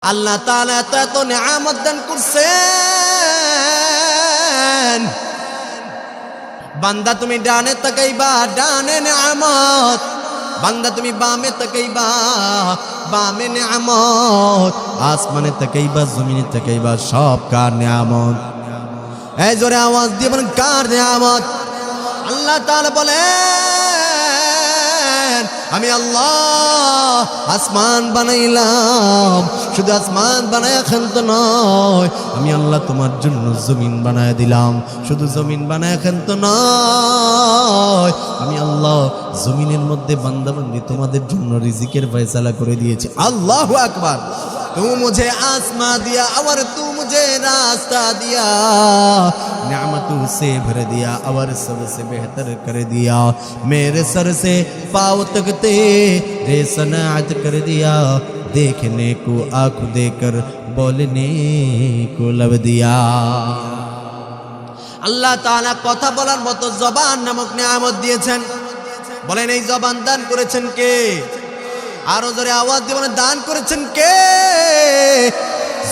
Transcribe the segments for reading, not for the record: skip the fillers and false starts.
আল্লাহ তাআলা এত নিয়ামত দান করছেন, বান্দা তুমি ডানে তাকাইবা ডানে নিয়ামত, বান্দা তুমি বামে তাকাইবা বামে নিয়ামত, আসমানে তাকাইবা জমিনে তাকাইবা সব কার নিয়ামত। এই জোরে আওয়াজ দিয়ে বলেন কার নিয়ামত? আল্লাহ তাআলা বলেন আমি আল্লাহ আসমান বানাইলাম, শুধু আসমান বানায় ক্ষান্ত নয়, আমি আল্লাহ তোমার জন্য জমিন বানায় দিলাম, শুধু জমিন বানায় ক্ষান্ত নয়, আমি আল্লাহ জমিনের মধ্যে বান্দাবান্দি তোমাদের জন্য রিজিকের ফয়সালা করে দিয়েছি। আল্লাহু আকবার। तू मुझे आसमां दिया और तू मुझे रास्ता दिया, नेमतों से भर दिया और सबसे बेहतर कर दिया, मेरे सर से पाँव तक तेरे सनात कर दिया, देखने को आँख देकर बोलने को लब दिया। আল্লাহ তাআলা কথা বলার মতো জবান নামক নিয়ামত দিয়েছেন। বলেন এই জবান দান করেছেন কে? আরো জোরে আওয়াজ দিয়ে বলেন দান করেছেন কে?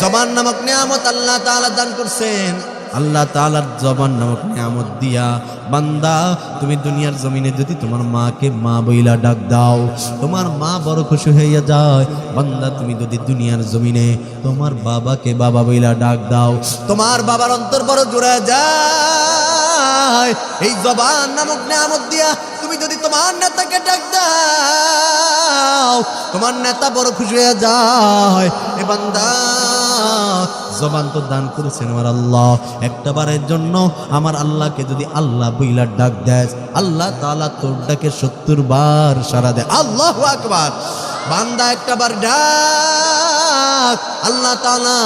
জবান নামক নিয়ামত আল্লাহ তাআলা দান করছেন। আল্লাহ তাআলার জবান নামক নিয়ামত দিয়া বান্দা তুমি দুনিয়ার জমিনে যদি তোমার মাকে মা বইলা ডাক দাও, তোমার মা বড় খুশি হইয়া যায়। বান্দা তুমি যদি দুনিয়ার জমিনে তোমার বাবাকে বাবা বইলা ডাক দাও, তোমার বাবার অন্তর বড় জুড়ে যায়। এই জবান নামক নিয়ামত দিয়া তুমি যদি তোমার নেতাকে ডাক দাও, তোমার নেতা বড় খুশি হয়ে যায়। এ বান্দা জবান তো দান করেছেন আমার আল্লাহ, একটা বারের জন্য আমার আল্লাহকে যদি আল্লাহ বইলা ডাক দেয়, আল্লাহ তাআলা তোর ডাকে 70 বার সাড়া দেয়। আল্লাহু আকবার। বান্দা একটা বার ডাক, আল্লাহ তাআলা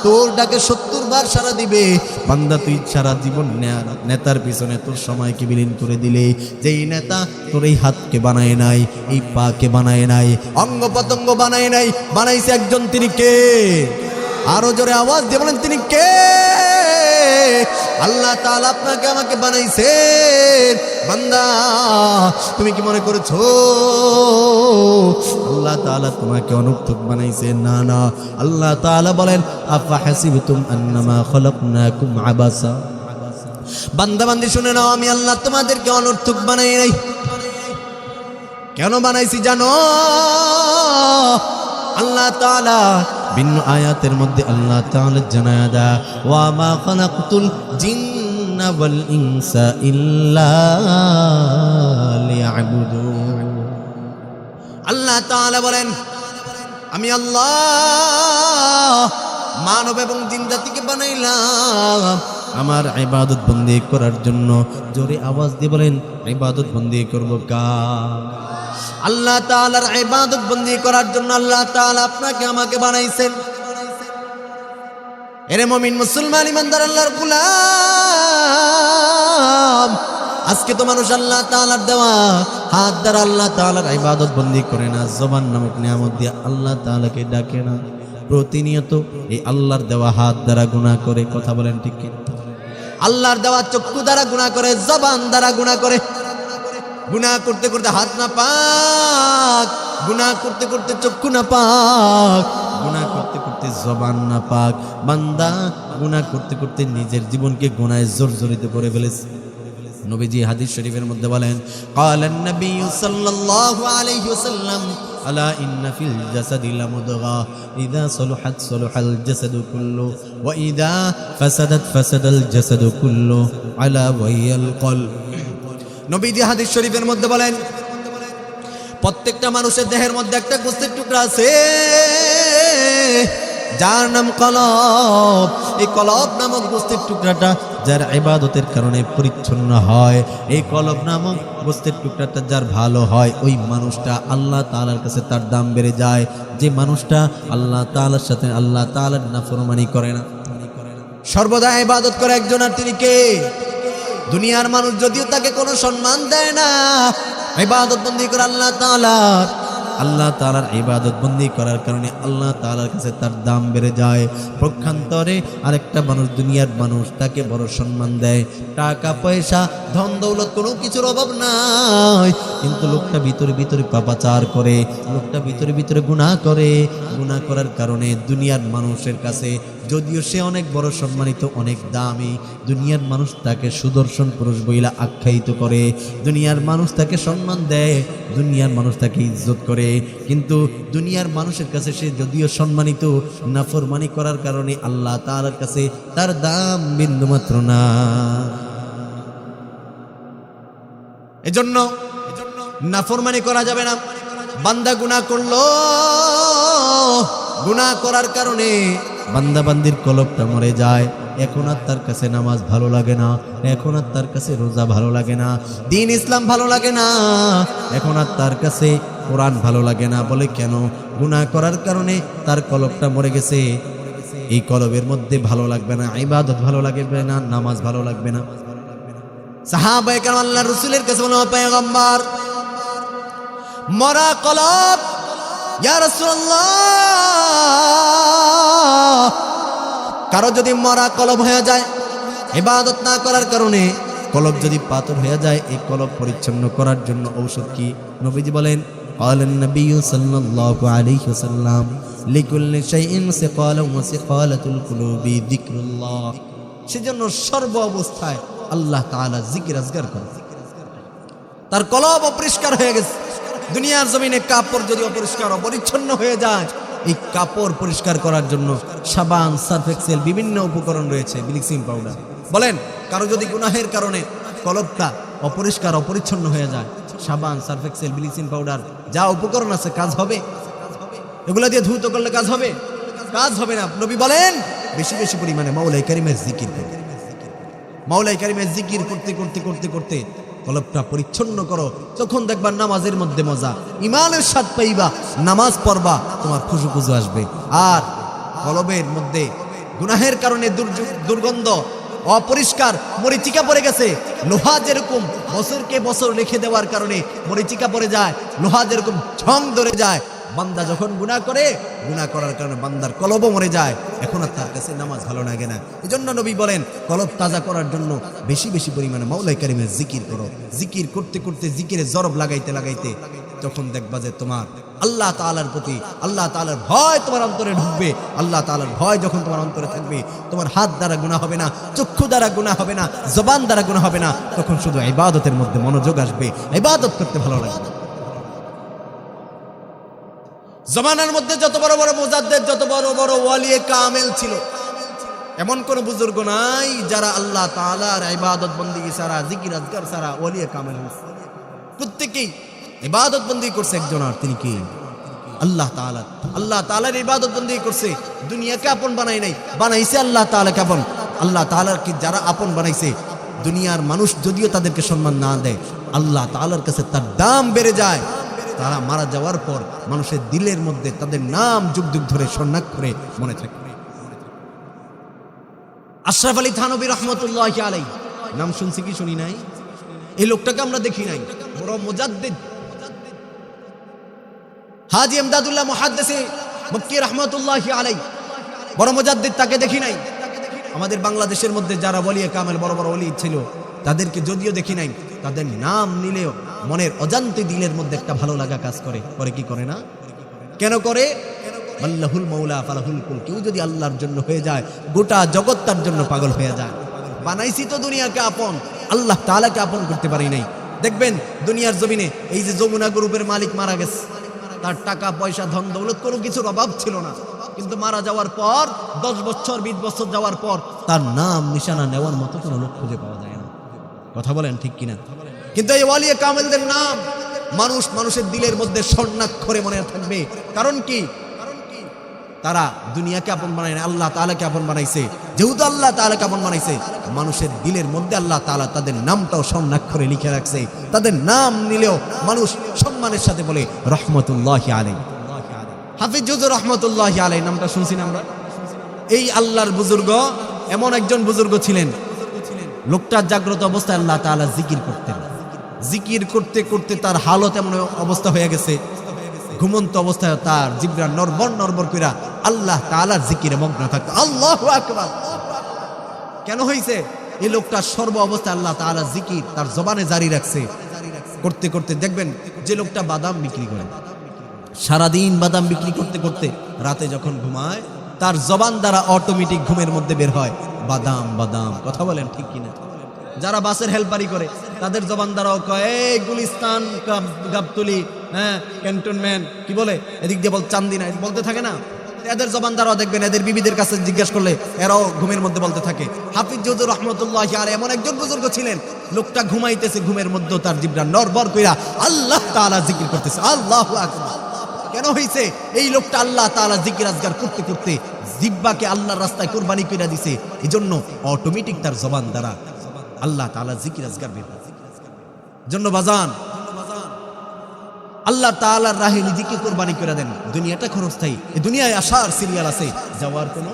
তোর ডাকে 70 বার সাড়া দিবে। বান্দা তুই সারা জীবন নেতার পিছনে তোর সময়কে বিলীন করে দিলে, যেই নেতা তোর এই হাতকে বানায় নাই, এই পাকে বানায় নাই, অঙ্গ প্রত্যঙ্গ বানায় নাই, বানাইছে একজন, তিনি কে? আরো জোরে আওয়াজ দিয়ে বলেন তিনি কে? আল্লাহ তাআলা আপনাকে আমাকে বানাইছেন। বান্দা তুমি কি মনে করেছো আল্লাহ তাআলা তোমাকে অনর্থক বানাইছেন? না না, আল্লাহ তাআলা বলেন আফা হাসিবতুম আন্নামা খলাকনাকুম আবাসা। বান্দা বান্দি শুনে নাও, আমি আল্লাহ তোমাদেরকে অনর্থক বানাই নাই। কেন বানাইছি জানো? আল্লাহ তাআলা ভিন্ন আয়াতের মধ্যে আল্লাহ তাআলা জানায়া দেয় ওয়া মা খালাকতুল জিন্না ওয়াল ইনসা ইল্লা লিয়াবুদুন। আল্লাহ তাআলা বলেন আমি আল্লাহ মানব এবং জিন জাতিকে বানাইলাম আমার ইবাদত বন্দেগী করার জন্য। জোরে আওয়াজ দিয়ে বলেন ইবাদত বন্দেগী করব কার? আল্লাহ তাআলার ইবাদত বন্দেগী করার জন্য আল্লাহ তাআলা আপনাকে আমাকে বানাইছেন। এরে মুমিন মুসলমান ইমানদার আল্লাহর গোলাম, আজকে তো মানুষ আল্লাহ তাআলার দেওয়া হাত দ্বারা আল্লাহ তাআলার ইবাদত বন্দেগী করে না, জবান নামক নিয়ামত দিয়ে আল্লাহ তাআলাকে ডাকে না, প্রতিনিয়ত এই আল্লাহর দেওয়া হাত দ্বারা গুনাহ করে। কথা বলেন ঠিক কি? আল্লাহর দেওয়া চক্ষু দ্বারা গুনাহ করে, জবান দ্বারা গুনাহ করে। গুনাহ করতে করতে হাত না পাক, গুনাহ করতে করতে চক্ষু না পাক, গুনাহ করতে করতে জবান না পাক। বান্দা গুনাহ করতে করতে নিজের জীবনকে গুনাহে জর্জরিত করে ফেলেছে। নবীজি হাদিস শরীফের মধ্যে বলেন ক্বালান নবী সাল্লাল্লাহু আলাইহি ওয়াসাল্লাম আলা ইন্না ফিল জাসাদি লামুদগা ইযা সালুহাত সালুহাল জাসাদু কুল্লু ওয়া ইযা ফাসাদাত ফাসাদাল জাসাদু কুল্লু আলা ওয়াহিয়াল কলব। নবীজি হাদিস শরীফের মধ্যে বলেন প্রত্যেকটা মানুষের দেহের মধ্যে একটা গোস্তের টুকরা আছে যার নাম কলব। এই কলব নামক গোস্তের টুকরাটা যার ইবাদতের কারণে পরিচ্ছন্ন হয়, এই কলব নামক গোস্তের টুকরাটা যার ভালো হয়, ওই মানুষটা আল্লাহ তাআলার কাছে তার দাম বেড়ে যায়। যে মানুষটা আল্লাহ তাআলার সাথে আল্লাহ তাআলার নাফরমানি করে না, সর্বদা ইবাদত করে একজন, আর তিনি কে? দুনিয়ার মানুষ যদিও তাকে কোনো সম্মান দেয় না, ইবাদত বন্দেগী করে আল্লাহ তাআলার, আল্লাহ তাআলার ইবাদত বন্দি করার কারণে আল্লাহ তাআলার কাছে তার দাম বেড়ে যায়। পক্ষান্তরে আরেকটা মানুষ, দুনিয়ার মানুষ, তাকে বড় সম্মান দেয়, টাকা পয়সা ধন দৌলত কোনো কিছুর অভাব নাই, কিন্তু লোকটা ভিতরে ভিতরে পাপাচার করে, লোকটা ভিতরে ভিতরে গুনাহ করে। গুনাহ করার কারণে দুনিয়ার মানুষের কাছে যদিও সে অনেক বড় সম্মানিত, অনেক দামি, দুনিয়ার মানুষ তাকে সুদর্শন পুরুষ বইলা আখ্যায়িত করে, দুনিয়ার মানুষ তাকে সম্মান দেয়, দুনিয়ার মানুষ তাকে ইজ্জত করে, কিন্তু দুনিয়ার মানুষের কাছে সে যদিও সম্মানিত, নাফরমানি করার কারণে আল্লাহ তাআলার কাছে তার দাম বিন্দুমাত্র না। এজন্য নাফরমানি করা যাবে না। বান্দা গুনাহ করলো, গুনাহ করার কারণে বান্দা বান্দির কলবটা মরে যায়, এখন আর তার কাছে নামাজ ভালো লাগে না, এখন আর তার কাছে রোজা ভালো লাগে না, দ্বীন ইসলাম ভালো লাগে না, এখন আর তার কাছে কোরআন ভালো লাগে না। বলে কেন? গুনাহ করার কারণে তার কলবটা মরে গেছে। এই কলবের মধ্যে ভালো লাগবে না, ইবাদত ভালো লাগবে না, নামাজ ভালো লাগবে না। সাহাবায়ে কেরাম আল্লাহর রাসূলের কাছে বললেন, পয়গম্বর, মরা কলব, ইয়া রাসূলুল্লাহ, কারো যদি মরা কলব হয়ে যায়, ইবাদত না করার কারণে কলব যদি পাথর হয়ে যায়, এই কলব পরিচ্ছন্ন করার জন্য ঔষধ কি? নবীজি বলেন, ক্বালান নবী সাল্লাল্লাহু আলাইহি ওয়াসাল্লাম, লিকুল্লি শাইইন সিকালান ওয়া সিকালাতুল কুলুবি যিকরুল্লাহ। সেজন্য সর্ব অবস্থায় আল্লাহ তাআলা জিকির আজগার করে। তার কলব অপরিষ্কার হয়ে গেছে। দুনিয়ার জমিনে কাপড় যদি অপরিষ্কার অপরিচ্ছন্ন হয়ে যায়, এই কাপড় পরিষ্কার করার জন্য সাবান, সার্ফ এক্সেল, বিভিন্ন উপকরণ রয়েছে, ব্লিচিং পাউডার। বলেন, কারো যদি গুনাহের কারণে কলবটা অপরিষ্কার অপরিচ্ছন্ন হয়ে যায়, সাবান, সার্ফ এক্সেল, ব্লিচিং পাউডার যা উপকরণ আছে, কাজ হবে? এগুলা দিয়ে ধৌত করলে কাজ হবে? কাজ হবে না। নবী বলেন, বেশি বেশি পরিমাণে মাওলাই কারিমের জিকির করো। মাওলাই কারিমের জিকির করতে করতে করতে করতে কলবটা পরিচ্ছন্ন করো, তখন দেখবা নামাজের মধ্যে মজা, ইমানের স্বাদ পাইবা, নামাজ পড়বা, তোমার খুশু খুশু আসবে। আর কলবের মধ্যে গুনাহের কারণে দুর্গন্ধ, অপরিষ্কার, মরিচিকা পড়ে গেছে। লোহা যেরকম বছরকে বছর রেখে দেওয়ার কারণে মরিচিকা পড়ে যায়, লোহা যেরকম ঝং ধরে যায়, বান্দা যখন গুনাহ করে, গুনাহ করার কারণে বান্দার কলবও মরে যায়, এখন আর তার কাছে নামাজ ভালো লাগে না। এজন্য নবী বলেন, কলব তাজা করার জন্য বেশি বেশি পরিমাণে মাওলাই কারিমের জিকির করো। জিকির করতে করতে, জিকিরে জরব লাগাইতে লাগাইতে তখন দেখবা যে তোমার আল্লাহ তাআলার প্রতি, আল্লাহ তাআলার ভয় তোমার অন্তরে ঢুকবে। আল্লাহ তাআলার ভয় যখন তোমার অন্তরে থাকবে, তোমার হাত দ্বারা গুনাহ হবে না, চক্ষু দ্বারা গুনাহ হবে না, জবান দ্বারা গুনাহ হবে না, তখন শুধু ইবাদতের মধ্যে মনোযোগ আসবে, ইবাদত করতে ভালো লাগবে। জমানার মধ্যে যত বড় বড় মুজাদ্দিদ, যত বড় বড় ওয়ালিয়ে কামেল ছিল, এমন কোন বুজুর্গ নাই যারা আল্লাহ তাআলার ইবাদত বন্দেগী ছাড়া, জিকির আজকার ছাড়া ওয়ালিয়ে কামেল হয়েছে। প্রত্যেকেই ইবাদত বন্দেগী করছে একজন, আর তিনি কি? আল্লাহ তাআলা। আল্লাহ তাআলার ইবাদত বন্দেগী করছে, দুনিয়াকে আপন বানাই নাই, বানাইছে আল্লাহ তাআলাকে আপন। আল্লাহ তাআলাকে যারা আপন বানাইছে, দুনিয়ার মানুষ যদিও তাদেরকে সম্মান না দেয়, আল্লাহ তাআলার কাছে তার দাম বেড়ে যায়। তারা মারা যাওয়ার পর মানুষের দিলের মধ্যে তাদের নাম যুগ যুগ ধরে স্বর্ণাক্ষরে মনে থাকে। আশরাফ আলী থানভী রহমতুল্লাহি আলাইহি, নাম শুনছি কি শুনি নাই? এই লোকটাকে আমরা দেখি নাই, বড় মুজাদ্দিদ হাজী ইমদাদুল্লাহ মুহাদ্দিসে মক্কি রহমতুল্লাহি আলাইহি, বড় মুজাদ্দিদ, তাকে দেখি নাই। আমাদের বাংলাদেশের মধ্যে যারা ওয়ালিয়ে কামেল, বড় বড় ওলি ছিল, তাদেরকে যদিও দেখি নাই, তাদের নাম নিলেও মনের অজান্তে দিলের মধ্যে একটা ভালো লাগা কাজ করে। করে কি করে না? কেন করে? আল্লাহুল মাওলা ফালাহুল কুল। কেউ যদি আল্লাহর জন্য হয়ে যায়, গোটা জগৎ তার জন্য পাগল হয়ে যায়। বানাইছি তো দুনিয়াকে আপন, আল্লাহ তাআলাকে আপন করতে পারি নাই। দেখবেন দুনিয়ার জমিনে এই যে যমুনা গ্রুপের মালিক মারা গেছে, তার টাকা পয়সা ধন দৌলত কোনো কিছুর অভাব ছিল না, কিন্তু মারা যাওয়ার পর 10 বছর 20 বছর যাওয়ার পর তার নাম নিশানা নেওয়ার মতো কোনো লোক খুঁজে পাওয়া যায় না। কথা বলেন ঠিক কিনা? কিন্তু এই ওয়ালিয়ে কামেলদের নাম মানুষের দিলের মধ্যে স্বর্ণাক্ষরে মনে থাকবে। কারণ কি? তারা দুনিয়াকে আপন বানায় না, আল্লাহ তাআলাকে আপন বানাইছে। যেহেতু আল্লাহ তাআলাকে আপন বানাইছে, মানুষের দিলের মধ্যে আল্লাহ তাআলা তাদের নামটাও স্বর্ণাক্ষরে লিখে রাখছে। তাদের নাম নিলেও মানুষ সম্মানের সাথে বলে রহমতুল্লাহি আলাইহি। হাফিজ হুজুর রহমতুল্লাহি আলাইহি নামটা শুনছি না আমরা? এই আল্লাহর বুজুর্গ, এমন একজন বুজুর্গ ছিলেন, লোকটা জাগ্রত অবস্থায় আল্লাহ তাআলা জিকির করতেন। জিকির করতে করতে তার হালত এমন অবস্থা হয়ে গেছে, ঘুমন্ত অবস্থায় তার জিবরা নরবর নরবর কইরা আল্লাহ তাআলার জিকিরে মগ্ন থাকতো। আল্লাহু আকবার। কেন হইছে? এই লোকটা সর্ব অবস্থায় আল্লাহ তাআলার জিকির তার জবানে জারি রাখছে। করতে করতে দেখবেন যে লোকটা বাদাম বিক্রি করে, সারাদিন বাদাম বিক্রি করতে করতে রাতে যখন ঘুমায় তার জবান দ্বারা অটোমেটিক ঘুমের মধ্যে বের হয় বাদাম বাদাম। কথা বলেন ঠিক কিনা? যারা বাসের হেল্পারি করে তাদের জবান দ্বারাও কয় এই গুলিস্তান, গাবতলি, হ্যাঁ ক্যান্টনমেন্ট, কি বলে এদিক দিয়ে বল চান্দিনা, বলতে থাকে না। এদের জবান দ্বারাও দেখবেন এদের বিবিদের কাছে জিজ্ঞেস করলে এরাও ঘুমের মধ্যে বলতে থাকে। হাফিজ হুজুর রাহমাতুল্লাহি আলাইহি এমন একজন বুজুর্গ ছিলেন, লোকটা ঘুমাইতেছে, ঘুমের মধ্যে তার জিবরা নরবর কইরা আল্লাহ তাআলা জিকির করতেছে। আল্লাহু আকবার। কেন হইছে? এই লোকটা আল্লাহ তাআলা জিকির আজগার করতে করতে জিহ্বাকে আল্লাহর রাস্তায় কুরবানি কইরা দিছে। এজন্য অটোমেটিক তার জবান দ্বারা আল্লাহ তাআলা জিকির আজগার বের হয়। জন্য বাজান, আল্লাহ তাআলার রাহে নিজেকে কুরবানি করে দেন। দুনিয়াটা ক্ষণস্থায়ী। এই দুনিয়ায় আসার সিরিয়াল আছে, যাওয়ার কোনো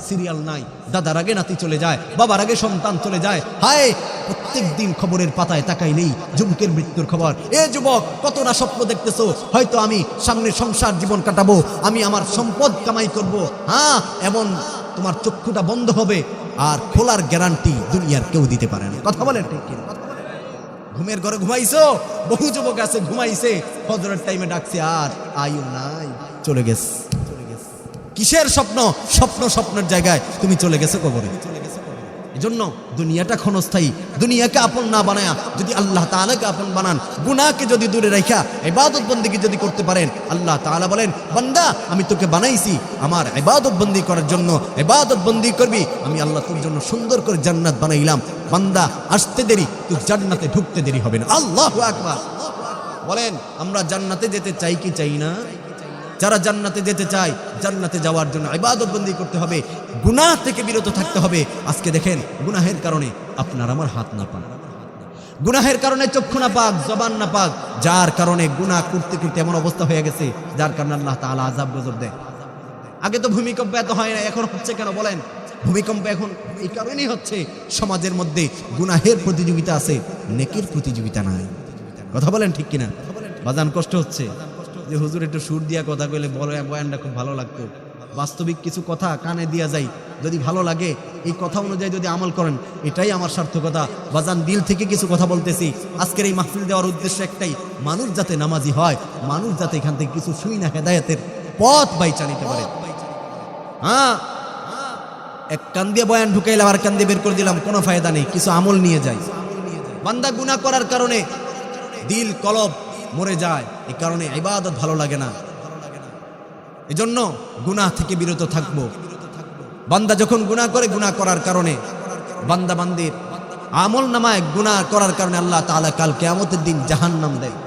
সিরিয়াল নাই। দাদার আগে নাতি চলে যায়, বাবার আগে সন্তান চলে যায়। হায়, প্রত্যেক দিন খবরের পাতায় তাকাইলেই যুবকের মৃত্যুর খবর। এ যুবক, কত না স্বপ্ন দেখতেছো, হয়তো আমি সামনে সংসার জীবন কাটাবো, আমি আমার সম্পদ কামাই করব। হ্যাঁ, এমন তোমার চক্ষুটা বন্ধ হবে, আর খোলার গ্যারান্টি দুনিয়ার কেউ দিতে পারে না। কথা বলেন ঠিক কিনা? ঘুমের ঘরে ঘুমাইছো, বহু যুবক আছে ঘুমাইছে, ফজরের টাইমে ডাকছে আর আয়ু নাই, চলে গেছে। কিসের স্বপ্ন? স্বপ্নের জায়গায় তুমি চলে গেছো কবরে। এজন্য দুনিয়াটা ক্ষণস্থায়ী। দুনিয়াকে আপন না বানায়া যদি আল্লাহ তাআলাকে আপন বানান, গুনাহকে যদি দূরে রাখা ইবাদত বন্দেগী যদি করতে পারেন, আল্লাহ তাআলা বলেন বান্দা আমি তোকে বানাইছি আমার ইবাদত বন্দি করার জন্য। ইবাদত বন্দি করবি, আমি আল্লাহ তোর জন্য সুন্দর করে জান্নাত বানাইলাম। বান্দা আসতে দেরি, তুই জান্নাতে ঢুকতে দেরি হবে না। আল্লাহু আকবার। বলেন আমরা জান্নাতে যেতে চাই কি চাই না? যারা জান্নাতে যেতে চায়, জান্নাতে যাওয়ার জন্য ইবাদত বন্দি করতে হবে, গুনাহ থেকে বিরত থাকতে হবে। আজকে দেখেন গুনাহের কারণে আপনার আমার হাত না পাক, গুনাহের কারণে চক্ষু না পাক, জবান না পাক, যার কারণে গুনাহ করতে করতে এমন অবস্থা হয়ে গেছে যার কারণে আল্লাহ তাআলা আযাব গজব দেয়। আগে তো ভূমিকম্প এত হয় না, এখন হচ্ছে কেন বলেন? ভূমিকম্প এখন এই কারণেই হচ্ছে সমাজের মধ্যে গুনাহের প্রতিযোগিতা আছে, নেকির প্রতিযোগিতা নাই। কথা বলেন ঠিক কিনা? বাজান কষ্ট হচ্ছে যে হুজুর একটু সুর দিয়া কথা কইলে বয়ানটা খুব ভালো লাগতো। বাস্তবিক কিছু কথা কানে দিয়া যায়, যদি ভালো লাগে এই কথা অনুযায়ী যদি আমল করেন, এটাই আমার সার্থকতা। বাজান দিল থেকে কিছু কথা বলতেছি। আজকের এই মাহফিল দেওয়ার উদ্দেশ্য একটাই, মানুষ যাতে নামাজি হয়, মানুষ যাতে এখান থেকে কিছু শুই না হেদায়েতের পথ বাইচা নিতে পারে। হ্যাঁ, এক কান দিয়ে বয়ান ঢুকাইলাম আর কান দিয়ে বের করে দিলাম, কোনো ফায়দা নেই। কিছু আমল নিয়ে যাই। বান্দা গুনাহ করার কারণে দিল কলব মরে যায়, এই কারণে ইবাদত ভালো লাগে না। এজন্য গুনাহ থেকে বিরত থাকবো। বান্দা যখন গুনাহ করে, গুনাহ করার কারণে বান্দা বান্দির আমল নামায় গুনাহ করার কারণে আল্লাহ তাআলা কাল কিয়ামতের দিন জাহান্নাম দেয়।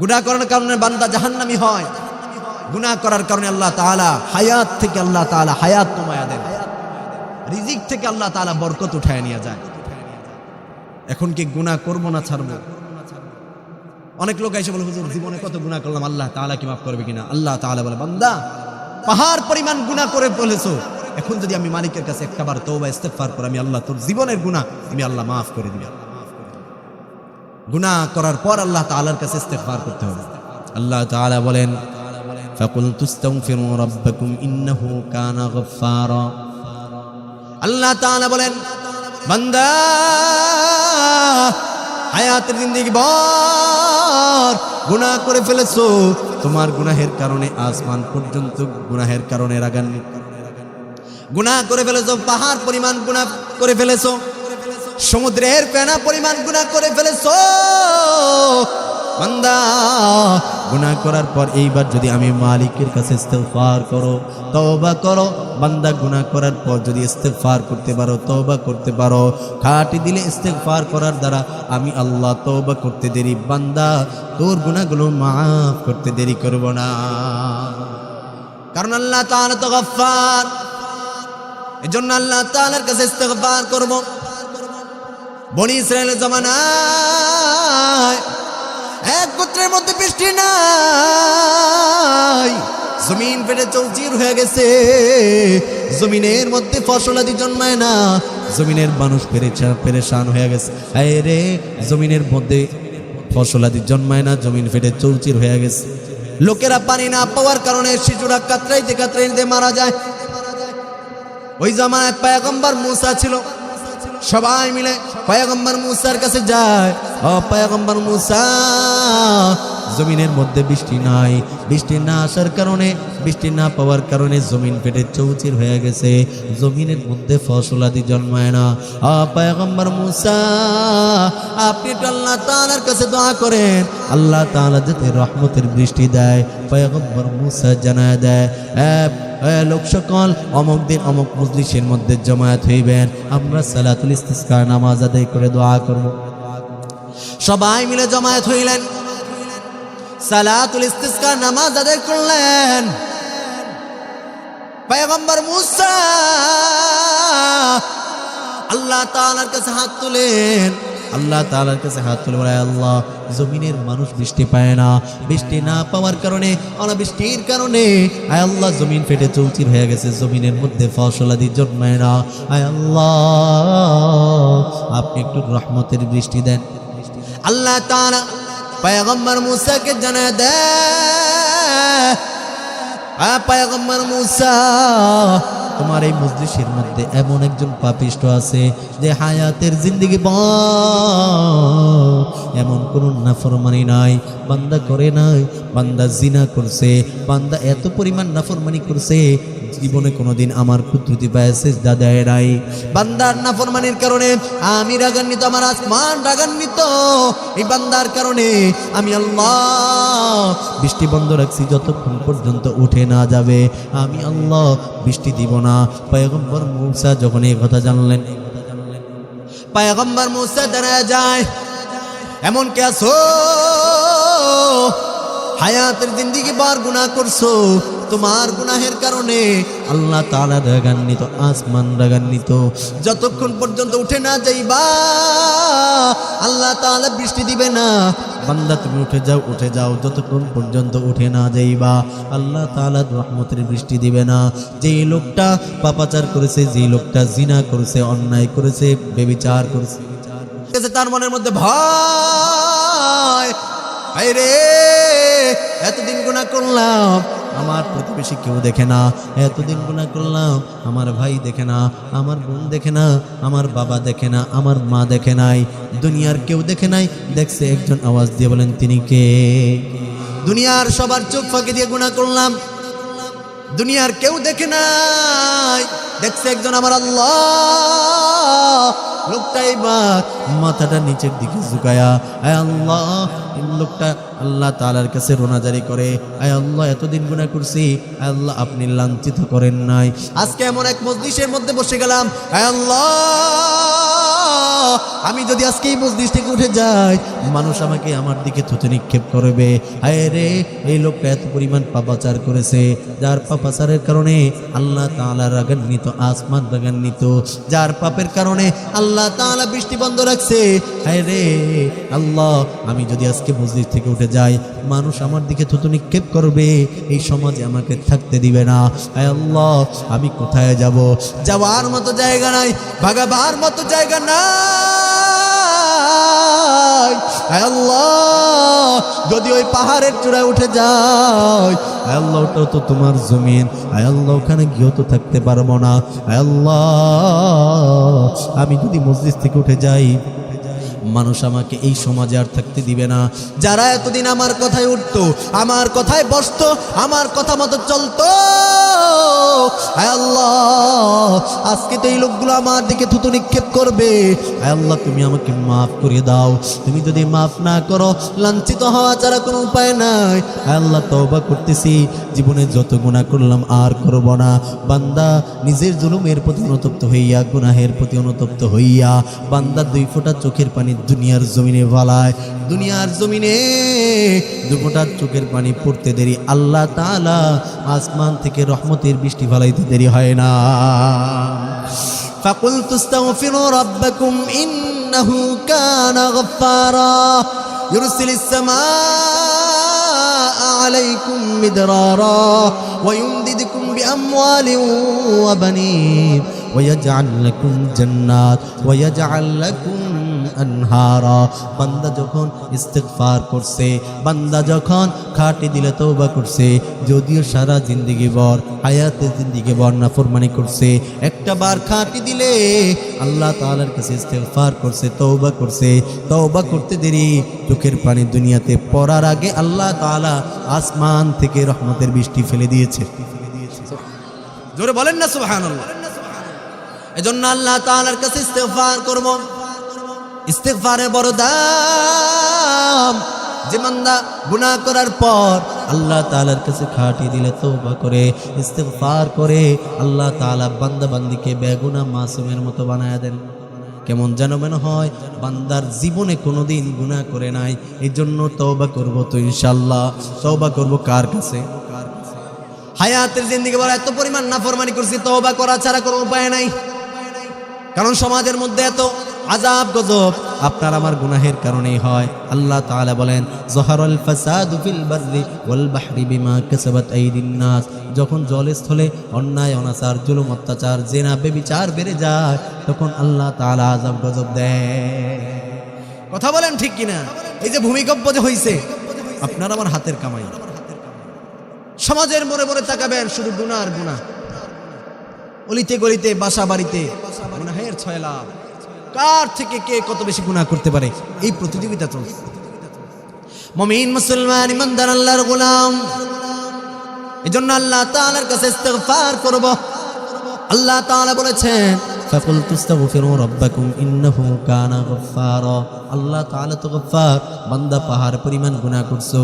গুনাহ করার কারণে বান্দা জাহান্নামী হয়। গুনাহ করার কারণে আল্লাহ তাআলা হায়াত থেকে আল্লাহ তাআলা হায়াত কমায়া দেন, রিজিক থেকে আল্লাহ তাআলা বরকত উঠায় নিয়ে যায়। এখন কি গুনাহ করবো না ছাড়বো? অনেক লোক এসে বলে হুজুর জীবনে কত গুনাহ করলাম, আল্লাহ তাআলা কি মাফ করবে কিনা? আল্লাহ তাআলা বলে বান্দা পাহাড় পরিমাণ গুনাহ করে ফেলেছো, এখন যদি আমি মালিকের কাছে একটাবার তওবা ইস্তেগফার করি, আমি আল্লাহ তোর জীবনের গুনাহ আমি আল্লাহ মাফ করে দিই। গুনাহ করার পর আল্লাহ তাআলার কাছে ইস্তেগফার করতে হবে। আল্লাহ তাআলা বলেন ফাকুলতু ইস্তাগফিরু রাব্বাকুম ইন্নাহু কানা গফফারা। আল্লাহ তাআলা বলেন বান্দা হায়াতের জিন্দেগি ভর গুনাহ করে ফেলেছো, তোমার গুনাহের কারণে আসমান পর্যন্ত গুনাহের কারণে রাগান্বিত, গুনাহ করে ফেলেছো, পাহাড় পরিমাণ গুনাহ করে ফেলেছো, সমুদ্রের ফেনা পরিমাণ গুনাহ করে ফেলেছো। বান্দা গুনাহ করার পর এইবার যদি আমি মালিকের কাছে ইস্তেগফার করো, তওবা করো, বান্দা গুনাহ করার পর যদি ইস্তেগফার করতে পারো, তওবা করতে পারো, খাঁটি দিলে ইস্তেগফার করার দ্বারা আমি আল্লাহ তওবা করতে দেরি, বান্দা তোর গুনাহগুলো মাফ করতে দেরি করব না। কারণ আল্লাহ তাআলা তো গফফার। এজন্য আল্লাহ তাআলার কাছে ইস্তেগফার করব। বনি ইসরায়েলের জামানায় এক গোত্রের মধ্যে বৃষ্টি নাই, জমিন ফেটে চৌচির হয়ে গেছে, জমিনের মধ্যে ফসলাদি জন্মায় না, জমিনের মানুষ পেরেশান হয়ে গেছে। আরে জমিনের মধ্যে ফসলাদি জন্মায় না, জমিন ফেটে চৌচির হয়ে গেছে। লোকেরা পানি না পাওয়ার কারণে শিশুরা কাতরাইতে কাতরাইতে মারা যায়। ওই জামানায় পয়গম্বর মুসা ছিল, সবাই মিলে পয়গম্বর মুসার কাছে যায়। ও পয়গম্বর মুসা, জমিনের মধ্যে বৃষ্টি নাই, বৃষ্টি না আসার কারণে, বৃষ্টি না পাওয়ার কারণে জমিন ফেটে চৌচির হয়ে গেছে, জমিনের মধ্যে ফসলাদি জন্মায় না। পয়গম্বর মুসা, আপনি তো আল্লাহ তাআলার কাছে দোয়া করেন, আল্লাহ তাআলা যাতে রহমতের বৃষ্টি দেয়। পয়গম্বর মুসা জানায় দেয়, লোক সকল অমুক দিন অমুক মজলিসের মধ্যে জমায়েত হইবেন, আমরা সালাতুল ইস্তিসকা নামাজ আদায় করে দোয়া করব। সবাই মিলে জমায়েত হইলেন, সালাতুল ইস্তিসকা নামাজ আদায় করলেন। পয়গম্বর মুসা আল্লাহ তাআলার কাছে হাত তুলেন, আল্লাহ তাআলার কাছে হাত তুলে বলে, আল্লাহ, জমিনের মানুষ বৃষ্টি পায় না, বৃষ্টি না পাওয়ার কারণে, অনাবৃষ্টির কারণে আয় আল্লাহ জমিন ফেটে চৌচির হয়ে গেছে, জমিনের মধ্যে ফসলাদি জন্মায় না। আয় আল্লাহ, আপনি একটু রহমতের বৃষ্টি দেন। আল্লাহ তাআলা পয়গম্বর মুসাকে জানায় দেয়, পয়গম্বর মুসা, তোমার এই মজলিসের মধ্যে এমন একজন পাপিষ্ট আছে যে হায়াতের জিন্দেগি এমন কোন নাফরমানি নাই, বান্দা করে নাই, বান্দা জিনা করছে, বান্দা এত পরিমাণ নাফরমানি করছে, জীবনে কোনোদিন আমার কুদরতি পায়ে সিজদা দেয় নাই। বান্দার নাফরমানির কারণে আমি রাগান্বিত, আমার আসমান রাগান্বিত। এই বান্দার কারণে আমি আল্লাহ বৃষ্টি বন্ধ রাখছি, যতক্ষণ পর্যন্ত উঠে না যাবে আমি আল্লাহ বৃষ্টি দিব না। পয়গম্বর মুসা যখন এই কথা জানলেন, পয়গম্বর মুসা দাঁড়ায় যায়, এমন কে আছো হায়াতের জিন্দেগি বার গুনাহ করছো, তোমার গুনাহের কারণে আল্লাহ তাআলা রাগান্বিত, আসমান রাগান্বিত, যতক্ষণ পর্যন্ত উঠে না যাইবা আল্লাহ তাআলা বৃষ্টি দিবে না। বান্দা তুমি উঠে যাও, উঠে যাও, যতক্ষণ পর্যন্ত উঠে না যাইবা আল্লাহ তাআলা রহমতের বৃষ্টি দিবে না। যেই লোকটা পাপাচার করেছে, যেই লোকটা জিনা করেছে, অন্যায় করেছে, ব্যভিচার করেছে, তার মনের মধ্যে ভয়, আরে এতদিন গুনাহ করলাম, আমার প্রতিবেশী কেউ দেখে না, এতদিন গুনাহ করলাম, আমার ভাই দেখে না, আমার বোন দেখে না, আমার বাবা দেখে না, আমার মা দেখে নাই, দুনিয়ার কেউ দেখে নাই, দেখছে একজন। আওয়াজ দিয়ে বলেন তিনি কে? দুনিয়ার সবার চোখ ফাঁকি দিয়ে গুনাহ করলাম, দুনিয়ার কেউ দেখে নাই, দেখছে একজন, আমার আল্লাহ। লোকটা এবার মাথাটা নিচের দিকে ঝুঁকায়া আয় আল্লাহ, লোকটা আল্লাহ তাআলার কাছে রোনাজারি করে, আয় আল্লাহ, এতদিন গুনাহ করছি, আয় আল্লাহ আপনি লাঞ্ছিত করেন নাই। আজকে এমন এক মজলিসের মধ্যে বসে গেলাম, আয় আল্লাহ, আমি যদি আজকে এই মজলিস থেকে উঠে যাই মানুষ আমাকে আমার দিকে থুতু নিক্ষেপ করবে। আয় রে, এই লোকটা এত পরিমাণ পাপাচার করেছে, যার পাপাচারের কারণে আল্লাহ তাআলা রাগান্বিত, আসমান রাগান্বিত, যার পাপের কারণে আল্লাহ তাআলা বৃষ্টি বন্ধ রাখছে। আয় রে আল্লাহ, আমি যদি আজকে মজলিস থেকে উঠে যাই মানুষ আমার দিকে থুতু নিক্ষেপ করবে, এই সমাজে আমাকে থাকতে দিবে না। আয় আল্লাহ, আমি কোথায় যাব? যাওয়ার মতো জায়গা নাই, ভাগাবার মতো জায়গা নাই। আয় আল্লাহ, যদি ওই পাহাড়ের চূড়ায় উঠে যায়, আয় আল্লাহ, ওটাও তো তোমার জমিন, আয় আল্লাহ, ওখানে গিয়েও তো থাকতে পারবো না। আয় আল্লাহ, আমি যদি মজলিস থেকে উঠে যাই মানুষ আমাকে এই সমাজে আর থাকতে দিবে না। যারা এতদিন আমার কথায় উঠতো, আমার কথায় বসতো, আমার কথা মতো চলতো, আয় আল্লাহ, আজকে তো এই লোকগুলো আমার দিকে থুতু নিক্ষেপ করবে। আয় আল্লাহ, তুমি আমাকে মাফ করে দাও। তুমি যদি মাফ না করো, লাঞ্ছিত হওয়া ছাড়া কোনো উপায় নাই। আয় আল্লাহ, তওবা করতেছি, জীবনে যত গুনাহ করলাম আর করব না। বান্দা নিজের জুলুমের প্রতি অনুতপ্ত হইয়া, গুনাহের প্রতি অনুতপ্ত হইয়া বান্দা দুই ফোঁটা চোখের পানি দুনিয়ার জমিনে ভালায়। দুনিয়ার জমিনে দুই ফোঁটা চোখের পানি পড়তে দেরি আল্লাহ তাআলা আসমান থেকে রহমতের বৃষ্টি ভালাইতে দেরি হয় না। فَقُلْتُ اسْتَغْفِرُوا رَبَّكُمْ إِنَّهُ كَانَ غَفَّارًا يُرْسِلِ السَّمَاءَ عَلَيْكُمْ مِدْرَارًا وَيُمْدِدْكُمْ بِأَمْوَالٍ وَبَنِينَ ওয়াজআল লাকুম জান্নাত ওয়াজআল লাকুম আনহারা। বান্দা যখন ইস্তিগফার করছে, বান্দা যখন খাঁটি দিলে তওবা করছে, যদিও সারা জিন্দেগি ভর হায়াতে জিন্দেগি ভর নাফরমানি করছে, একটা বার খাঁটি দিলে আল্লাহ তাআলার কাছে ইস্তিগফার করছে, তওবা করছে, তওবা করতে দেরি চোখের পানি দুনিয়াতে পড়ার আগে আল্লাহ তাআলা আসমান থেকে রহমতের বৃষ্টি ফেলে দিয়েছে। জোরে বলেন না সুবহানাল্লাহ। এজন্য আল্লাহ তাআলার কাছে ইস্তিগফার করব। ইস্তিগফারের বড় দাম। যে বান্দা গুনাহ করার পর আল্লাহ তাআলার কাছে খাঁটি দিলে তওবা করে ইস্তিগফার করে, আল্লাহ তাআলা বান্দা বান্দিকে বেগুনাহ মাসুমের মতো বানায়া দেন। কেমন যেন মনে হয় বান্দার জীবনে কোনোদিন গুনাহ করে নাই। এই জন্য তওবা করব তো ইনশাআল্লাহ। তওবা করব কার কাছে? হায়াতের জিন্দেগি বড় এত পরিমাণ নাফরমানি করছি, তওবা করা ছাড়া কোনো উপায় নাই। কারণ সমাজের মধ্যে এত আযাব গজব আপনার আমার গুনাহের কারণেই হয়। আল্লাহ তাআলা বলেন যহারাল ফাসাদু ফিল বাররি ওয়াল বাহরি বিমা কাসাবাত আইদিন নাস। যখন জলস্থলে অন্যায় অনাচার জুলুম অত্যাচার জিনা ব্যভিচার বেড়ে যায়, তখন আল্লাহ তাআলা আযাব গজব দেয়। কথা বলেন ঠিক কিনা? এই যে ভূমিকম্প যে হইছে, আপনার আমার হাতের কামাই। সমাজের মোড়ে মোড়ে তাকাবেন, শুধু গুনাহ আর গুনাহ। অলিতে গলিতে বাসা বাড়িতে গুনাহের ছয়লাভ। কার থেকে কে কত বেশি গুনাহ করতে পারে, এই প্রতিযোগিতা চলছে। মুমিন মুসলমান ইমানদার আল্লাহর গোলাম, এজন্য আল্লাহ তাআলার কাছে ইস্তিগফার করব। আল্লাহ তাআলা বলেছেন ফাকুলতু আস্তাগফিরু রাব্বাকুম ইন্নাহু কানা গফফারা। আল্লাহ তাআলা তো গফফার। বান্দা পাহাড় পরিমাণ গুনাহ করছো,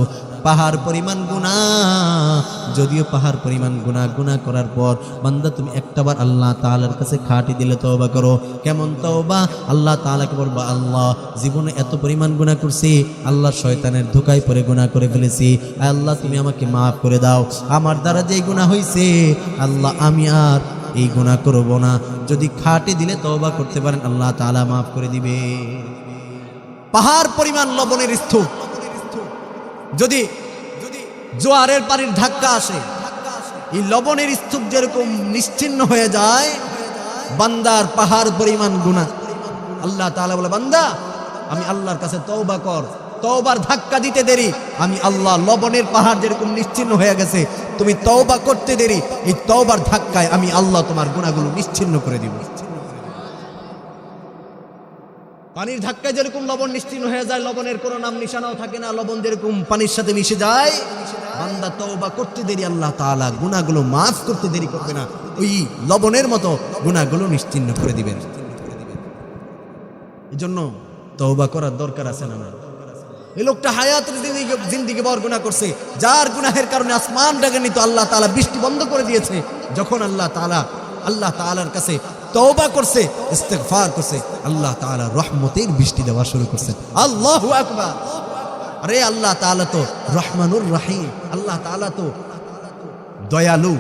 পাহাড় পরিমাণ গুনাহ, যদিও পাহাড় পরিমাণ গুনাহ করার পর বান্দা তুমি একটাবার আল্লাহ তাআলার কাছে খাঁটি দিলে তওবা করো। কেমন তওবা? আল্লাহ তাআলাকে বলবা, আল্লাহ জীবনে এত পরিমাণ গুনাহ করছি, আল্লাহ শয়তানের ধোঁকায় পড়ে গুনাহ করে ফেলেছি, আল্লাহ তুমি আমাকে মাফ করে দাও। আমার দ্বারা যেই গুনাহ হয়েছে আল্লাহ আমি আর এই গুনাহ করব না। যদি খাঁটি দিলে তওবা করতে পারেন আল্লাহ তাআলা মাফ করে দিবে। পাহাড় পরিমাণ লবণের স্তূপ যদি জোয়ারের পানির ধাক্কা আসে, এই লবণের স্তূপ যেরকম নিশ্চিহ্ন হয়ে যায়, বান্দার পাহাড় পরিমাণ গুনাহ। আল্লাহ তাআলা বলে, বান্দা আমি আল্লাহর কাছে তওবা কর, তওবার ধাক্কা দিতে দেরি আমি আল্লাহ লবণের পাহাড় যেরকম নিশ্চিহ্ন হয়ে গেছে, তুমি তওবা করতে দেরি, এই তওবার ধাক্কায় আমি আল্লাহ তোমার গুনাহগুলো নিশ্চিহ্ন করে দিব। পানির ধাক্কায় যেরকম লবণ নিশ্চিহ্ন হয়ে যায়, লবণের কোনো নাম নিশানাও থাকে না, লবণ যেরকম পানির সাথে মিশে যায়, বান্দা তওবা করতে দেরি আল্লাহ তাআলা গুনাহগুলো মাফ করতে দেরি করবে না, ওই লবণের মতো গুনাহগুলো নিশ্চিহ্ন করে দিবেন। এজন্য তওবা করার দরকার আছে না? এই লোকটা হায়াতের জিন্দেগি ভর গুনাহ করছে, যার গুনাহের কারণে আসমান ডাকেনি তো আল্লাহ তাআলা বৃষ্টি বন্ধ করে দিয়েছে। যখন আল্লাহ তাআলার কাছে তওবা করছে, ইস্তিগফার করছে, আল্লাহ তাআলা রহমতের বৃষ্টি দেওয়া শুরু করছেন। আল্লাহু আকবার। আরে আল্লাহ তাআলা তো রহমানুর রহিম, আল্লাহ তাআলা তো দয়ালু।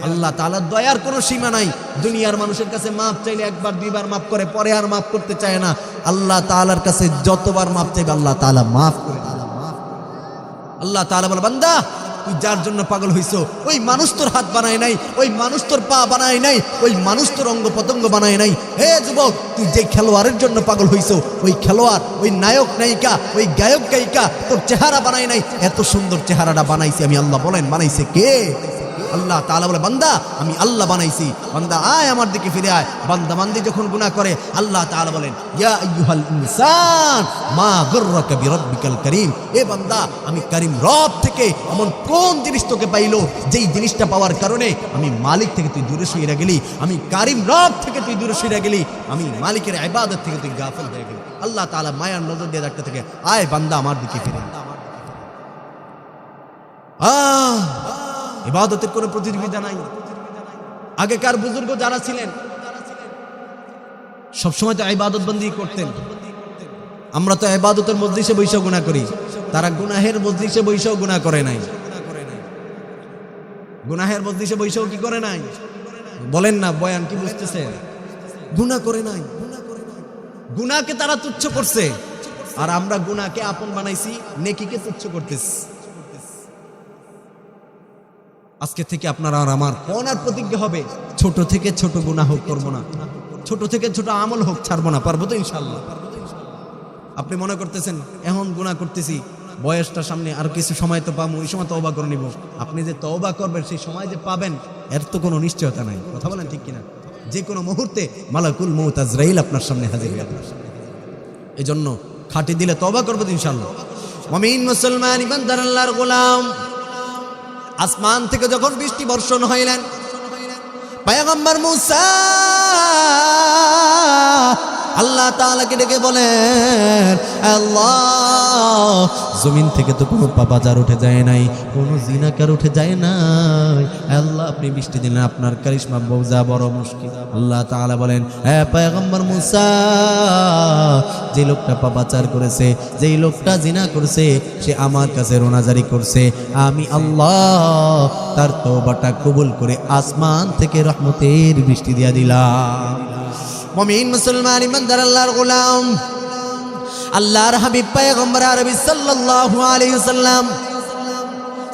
আল্লাহ তাআলার দয়ার কোনো সীমা নাই। দুনিয়ার মানুষের কাছে মাফ চাইলে একবার দুইবার মাফ করে, পরে আর মাফ করতে চায় না। আল্লাহ তাআলার কাছে যতবার মাফ চাইবে আল্লাহ তাআলা মাফ করে দেন। আল্লাহ তাআলা বলে, বান্দা তুই যার জন্য পাগল হইছো, ওই মানুষ তোর হাত বানায় নাই, ওই মানুষ তোর পা বানায় নাই, ওই মানুষ তোর অঙ্গ পতঙ্গ বানায় নাই। হে যুবক, তুই যে খেলোয়াড়ের জন্য পাগল হইছো, ওই খেলোয়াড়, ওই নায়ক নায়িকা, ওই গায়ক গায়িকা তোর চেহারা বানায় নাই। এত সুন্দর চেহারাটা বানাইছি আমি আল্লাহ। বলেন বানাইছে কে? আল্লাহ তাআলা বলে, বান্দা আমি আল্লাহ বানাইছি, বান্দা আয় আমার দিকে ফিরে আয়। বান্দা বান্দি যখন গুনাহ করে আল্লাহ তাআলা বলেন, ইয়া আইয়ুহাল ইনসান মা গররাকা বিরাব্বিকাল কারীম। এ বান্দা, আমি কারীম রব থেকে এমন কোন জিনিস তোকে পাইলো যেই জিনিসটা পাওয়ার কারণে আমি মালিক থেকে তুই দূরে সরে গেলি, আমি কারীম রব থেকে তুই দূরে সরে গেলি, আমি মালিকের ইবাদত থেকে তুই গাফিল হয়ে গেলি। আল্লাহ তাআলা মায়ার নজর দিয়ে ডাকতে থেকে, আয় বান্দা আমার দিকে ফিরে। ইবাদতের কোনো প্রতিযোগিতা নাই। আগেকার বুজুর্গ যারা ছিলেন সবসময় তো ইবাদত বন্দি করতেন। আমরা তো ইবাদতের মজলিসে বৈশাখ গুনাহ করি, তারা গুনাহের মজলিসে বৈশাখ গুনাহ করে নাই। গুনাহের মজলিসে বৈশাখ কি করে নাই? বলেন না, বয়ান কি বুঝতেছে? গুনাহ করে নাই। গুনাহকে তারা তুচ্ছ করছে, আর আমরা গুনাহকে আপন বানাইছি, নেকিকে তুচ্ছ করতেছি। আজকে থেকে আপনার আর আমার ওনার প্রতিজ্ঞা হবে, ছোট থেকে ছোট গুনাহ হোক করবো না, ছোট থেকে ছোট আমল হোক ছাড়বো না। পারবো তো ইনশাল্লাহ? আপনি মনে করতেছেন এখন গুনাহ করতেছি, বয়সটা সামনে, আর কিছু সময় তো পাবো, ওই সময় তওবা করে নিব। আপনি যে তওবা করবেন সেই সময় যে পাবেন এর তো কোনো নিশ্চয়তা নাই। কথা বলেন ঠিক কিনা? যে কোনো মুহূর্তে মালাকুল মউত আজরাইল আপনার সামনে হাজির হয়ে যাবে। এই জন্য খাটি দিলে তওবা করবো ইনশাআল্লাহ। মুমিন মুসলমান ইমানদার আল্লাহর গোলাম, আসমান থেকে যখন বৃষ্টি বর্ষণ হইলেন, পয়গম্বর মুসা আল্লাহ তাআলাকে ডেকে বলেন, আল্লাহ জমিন থেকে তো কোনো পাপাচার উঠে যায় নাই, কোনো জিনাকার উঠে যায় নাই, আল্লাহ আপনি বৃষ্টি দিলেন, আপনার কারিশমা বোঝা বড় মুশকিল। আল্লাহ তাআলা বলেন, হ্যাঁ পয়গম্বর মুসা, যে লোকটা পাপাচার করেছে, যেই লোকটা জিনা করেছে, সে আমার কাছে রোনাজারি করছে, আমি আল্লাহ তার তওবাটা কবুল করে আসমান থেকে রহমতের বৃষ্টি দিয়া দিলাম। মুমিন মুসলমান ইমানদার আল্লাহর গোলাম, আল্লাহর হাবিব পয়গম্বর আরবি সাল্লাল্লাহু আলাইহি ওয়াসাল্লাম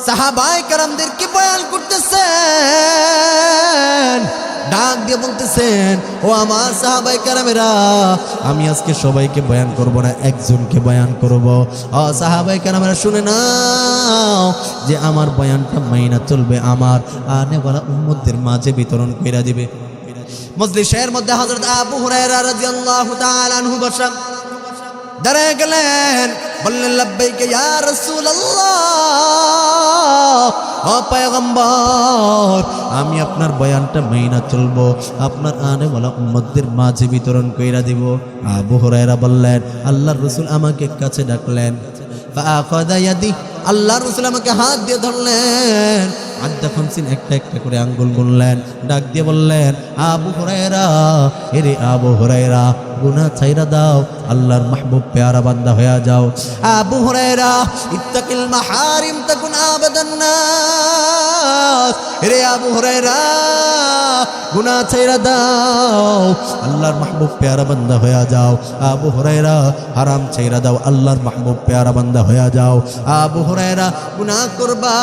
সাহাবায়ে কেরামদেরকে বয়ান করতেছেন, ডাক দিয়ে বলতেছেন, ও আমার সাহাবায়ে কেরামেরা, আমি আজকে সবাইকে বয়ান করব না, একজনকে বয়ান করব। ও সাহাবায়ে কেরামেরা শুনে নাও, যে আমার বয়ানটা মাইনা চলবে, আমার আনেওয়ালা উম্মতদের মাঝে বিতরণ কইরা দিবে। মজলিসের মধ্যে হযরত আবু হুরায়রা রাদিয়াল্লাহু তাআলা আনহু বসা দাঁড়ায় গেলেন, বললেন, লাব্বাইক ইয়া রাসূলুল্লাহ, ও পয়গম্বর, আমি আপনার বয়ানটা মাইনা চলবো, আপনার আনেওয়ালা উম্মতদের মাঝে বিতরণ কইরা দিব। আবু হুরায়রা বললেন, আল্লাহর রাসূল আমাকে কাছে ডাকলেন, ফাআখাযা ইয়াদি, আল্লাহর রাসূল আমাকে হাত দিয়ে ধরলেন, আদ্দা খামসিন, একটা একটা করে আঙ্গুল গুনলেন, ডাক দিয়ে বললেন, আবু হুরায়রা, এরে আবু হুরায়রা, গুনাহ ছাইরা দাও, আল্লাহর মাহবুব পেয়ারা বান্দা হয়ে যাও। আবু হুরায়রা, ইত্তাকিল মাহারিম তাকুন আবাদান নাস, এরে আবু হুরায়রা, গুনাহ ছাইরা দাও, আল্লাহর মাহবুব পেয়ারা বান্দা হয়ে যাও। আবু হুরায়রা, হারাম ছাইরা দাও, আল্লাহর মাহবুব পেয়ারা বান্দা হয়ে যাও। আবু হুরায়রা, গুনাহ করবা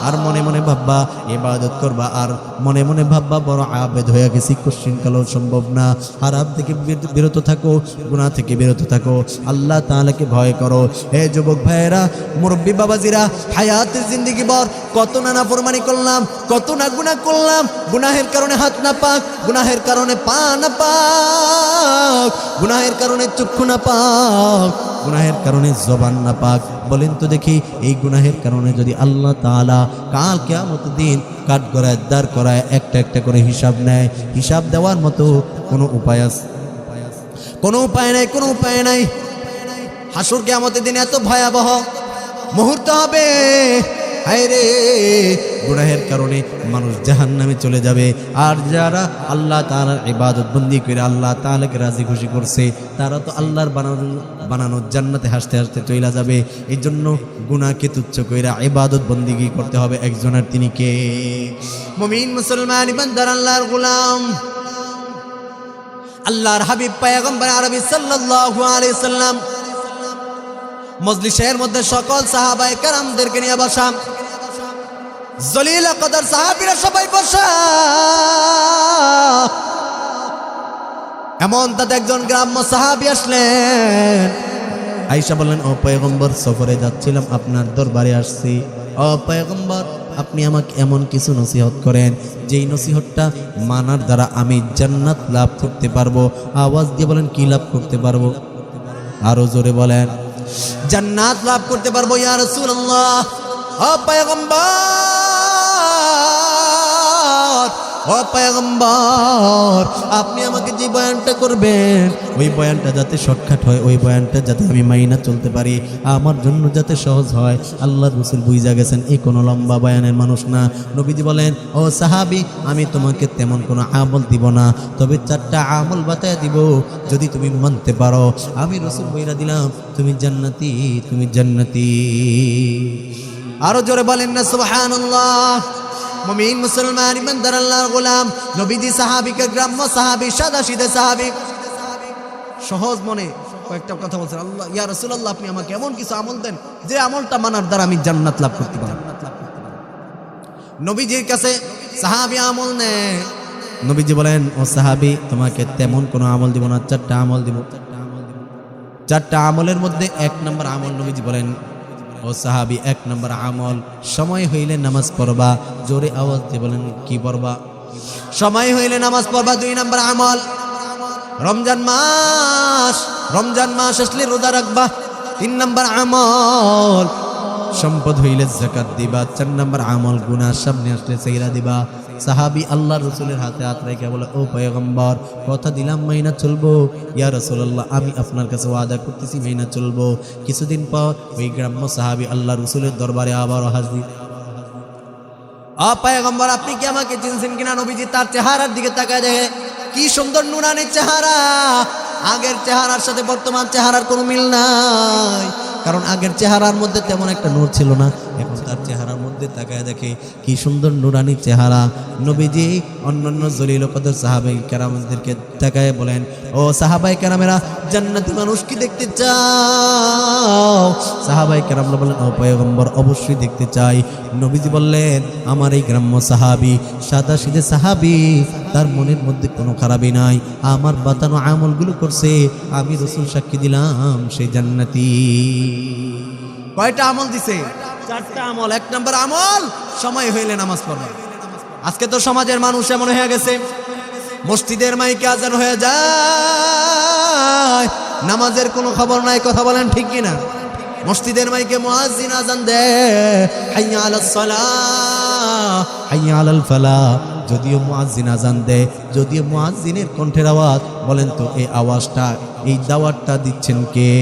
আর মনে মনে ভাববা ইবাদত করবা, আর মনে মনে ভাববা বড় আবেদ হয়ে গেছি, কোশ্চিন কালেও সম্ভব না। হারাম থেকে বিরত থাকো, গুনাহ থেকে বিরত থাকো, আল্লাহ তাআলাকে ভয় করো। হে যুবক ভাইয়েরা, মুরব্বী বাবাজিরা, হায়াতের জিন্দেগি ভর কত না নাফরমানি করলাম, কত না গুনাহ করলাম, গুনাহের কারণে হাত না পাক, গুনাহের কারণে পা না পাক, গুনাহের কারণে চক্ষু না পাক, গুনাহের কারণে জবান না পাক। বলেন তো দেখি, এই গুনাহের কারণে যদি আল্লাহ তাআলা কাল কিয়ামতের দিন কাঠ গড়ায়, দাঁড় করায়, একটা একটা করে হিসাব নেয়, হিসাব দেওয়ার মতো কোনো উপায় আছে? কোনো উপায় নাই, কোনো উপায় নাই। হাসর কিয়ামতের দিন এত ভয়াবহ মুহূর্ত হবে, হায় রে, গুনাহের কারণে মানুষ জাহান্নামে চলে যাবে, আর যারা আল্লাহ তাআলার ইবাদত বন্দি করে আল্লাহ তাআলাকে রাজি খুশি করছে, তারা তো আল্লাহর বানানো জান্নাতে হাসতে হাসতে চলে যাবে। এই জন্য গুনাহকে তুচ্ছ কইরা ইবাদত বন্দিগি করতে হবে একজনের, তিনি কে? মুমিন মুসলমান ইমানদার আল্লাহর গোলাম, আল্লাহর হাবিব পয়গম্বর আরবি সাল্লাল্লাহু আলাইহি সাল্লাম মজলিসের মধ্যে সকল সাহাবায়ে কেরামদেরকে নিয়ে বসা, জলিল কদর সাহাবীরা সবাই বসা। এমন তাতে একজন গ্রাম্য সাহাবী আসলেন, আয়েশা বললেন, ও পয়গম্বর, সফরে যাচ্ছিলাম, আপনার দরবারে আসছি। ও পয়গম্বর, আপনি আমাকে এমন কিছু নসিহত করেন যেই নসিহতটা মানার দ্বারা আমি জান্নাত লাভ করতে পারবো। আওয়াজ দিয়ে বলেন, কি লাভ করতে পারবো? আরো জোরে বলেন, জান্নাত লাভ করতে পারবো ইয়া রাসূলুল্লাহ। ও পয়গম্বর, ও পয়গম্বর, আপনি আমাকে যে বয়ানটা করবেন, ওই বয়ানটা যাতে শর্টকাট হয়, ওই বয়ানটা যাতে আমি মাইনা চলতে পারি, আমার জন্য যাতে সহজ হয়। আল্লাহর রাসূল বুঝা গেছেন এই কোনো লম্বা বয়ানের মানুষ না। নবীজি বলেন, ও সাহাবী, আমি তোমাকে তেমন কোনো আমল দিব না, তবে 4টা আমল বাতায় দিব, যদি তুমি মানতে পারো, আমি রাসূল বইরা দিলাম, তুমি জান্নাতি, তুমি জান্নাতি। আরো জোরে বলেন না সুবহানাল্লাহ। মুমিন মুসলমান ইমানদার আল্লাহর গোলাম, নবীজি সাহাবীকে, গ্রাম্য সাহাবী, সাদা সিধে সাহাবী, সহজ মনে কয়েকটা কথা বলছেন, আল্লাহ ইয়া রাসূলুল্লাহ, আপনি আমাকে এমন কিছু আমল দেন যে আমলটা মানার দ্বারা আমি জান্নাত লাভ করতে পারি। নবীজির কাছে সাহাবী আমল নেয়। নবীজি বলেন, ও সাহাবী, তোমাকে তেমন কোনো আমল দিব না, 4টা আমল দিব। 4টা আমলের মধ্যে 1 নম্বর আমল নবীজি বলেন, ও সাহাবী, 1 নম্বর আমল, সময় হইলে নামাজ পড়বা। জোরে আওয়াজ দিয়ে বলেন, কি পড়বা? সময় হইলে নামাজ পড়বা। 2 নম্বর আমল, রমজান মাস আসলে রোজা রাখবা। 3 নম্বর আমল, সম্পদ হইলে যাকাত দিবা। 4 নম্বর আমল, গুনাহ সামনে আসলে ছাইরা দিবা। সাহাবী আল্লাহর রাসূলের হাতে হাত রেখে বলে, ও পয়গম্বর, কথা দিলাম মাইনা চলবো। ইয়া রাসূলুল্লাহ, আমি আপনার কাছে ওয়াদা করতেছি মাইনা চলবো। কিছুদিন পর ওই গ্রাম্য সাহাবী আল্লাহর রাসূলের দরবারে আবার হাজির। ও পয়গম্বর, আপনি কি আমাকে চিনছেন কিনা? নবীজি তার চেহারার দিকে তাকায় দেখে, কি সুন্দর নুরানি চেহারা। আগের চেহারার সাথে বর্তমান চেহারার কোনো মিল নাই, কারণ আগের চেহারার মধ্যে তেমন একটা নূর ছিল না। এখন তার চেহারার মধ্যে তাকায় দেখে কি সুন্দর নুরানি চেহারা। নবীজি অন্যান্য জলিল কদর সাহাবায়ে কেরামদেরকে তাকায় বলেন, ও সাহাবায়ে কেরামেরা, জান্নাতি মানুষ কি দেখতে চাও? সাহাবায়ে কেরামরা বলেন, ও পয়গম্বর, অবশ্যই দেখতে চাই। নবীজি বললেন, আমার এই গ্রাম্য সাহাবী, সাদাসিধে সাহাবী, তার মনের মধ্যে কোনো খারাপই নাই, আমার বাতানো আমলগুলো করছে, আমি রাসূল সাক্ষী দিলাম সে জান্নাতি। কয়টা আমল দিছে? 4টা আমল। 1 নম্বর আমল, সময় হইলে নামাজ পড়বা। আজকে তো সমাজের মানুষ এমন হয়ে গেছে, মসজিদের মাইকে আজান হয়ে যায়, নামাজের কোনো খবর নাই। কথা বলেন ঠিক কিনা? মসজিদের মাইকে মুয়াজ্জিন আজান দেয়, হাইয়া আলাস সালাহ, হাইয়া আলাল ফালাহ। যদিও মুয়াজ্জিন আজান দেয়, যদিও মুয়াজ্জিনের কণ্ঠের আওয়াজ, বলেন তো এই আওয়াজটা, এই দাওয়াতটা দিচ্ছেন কে?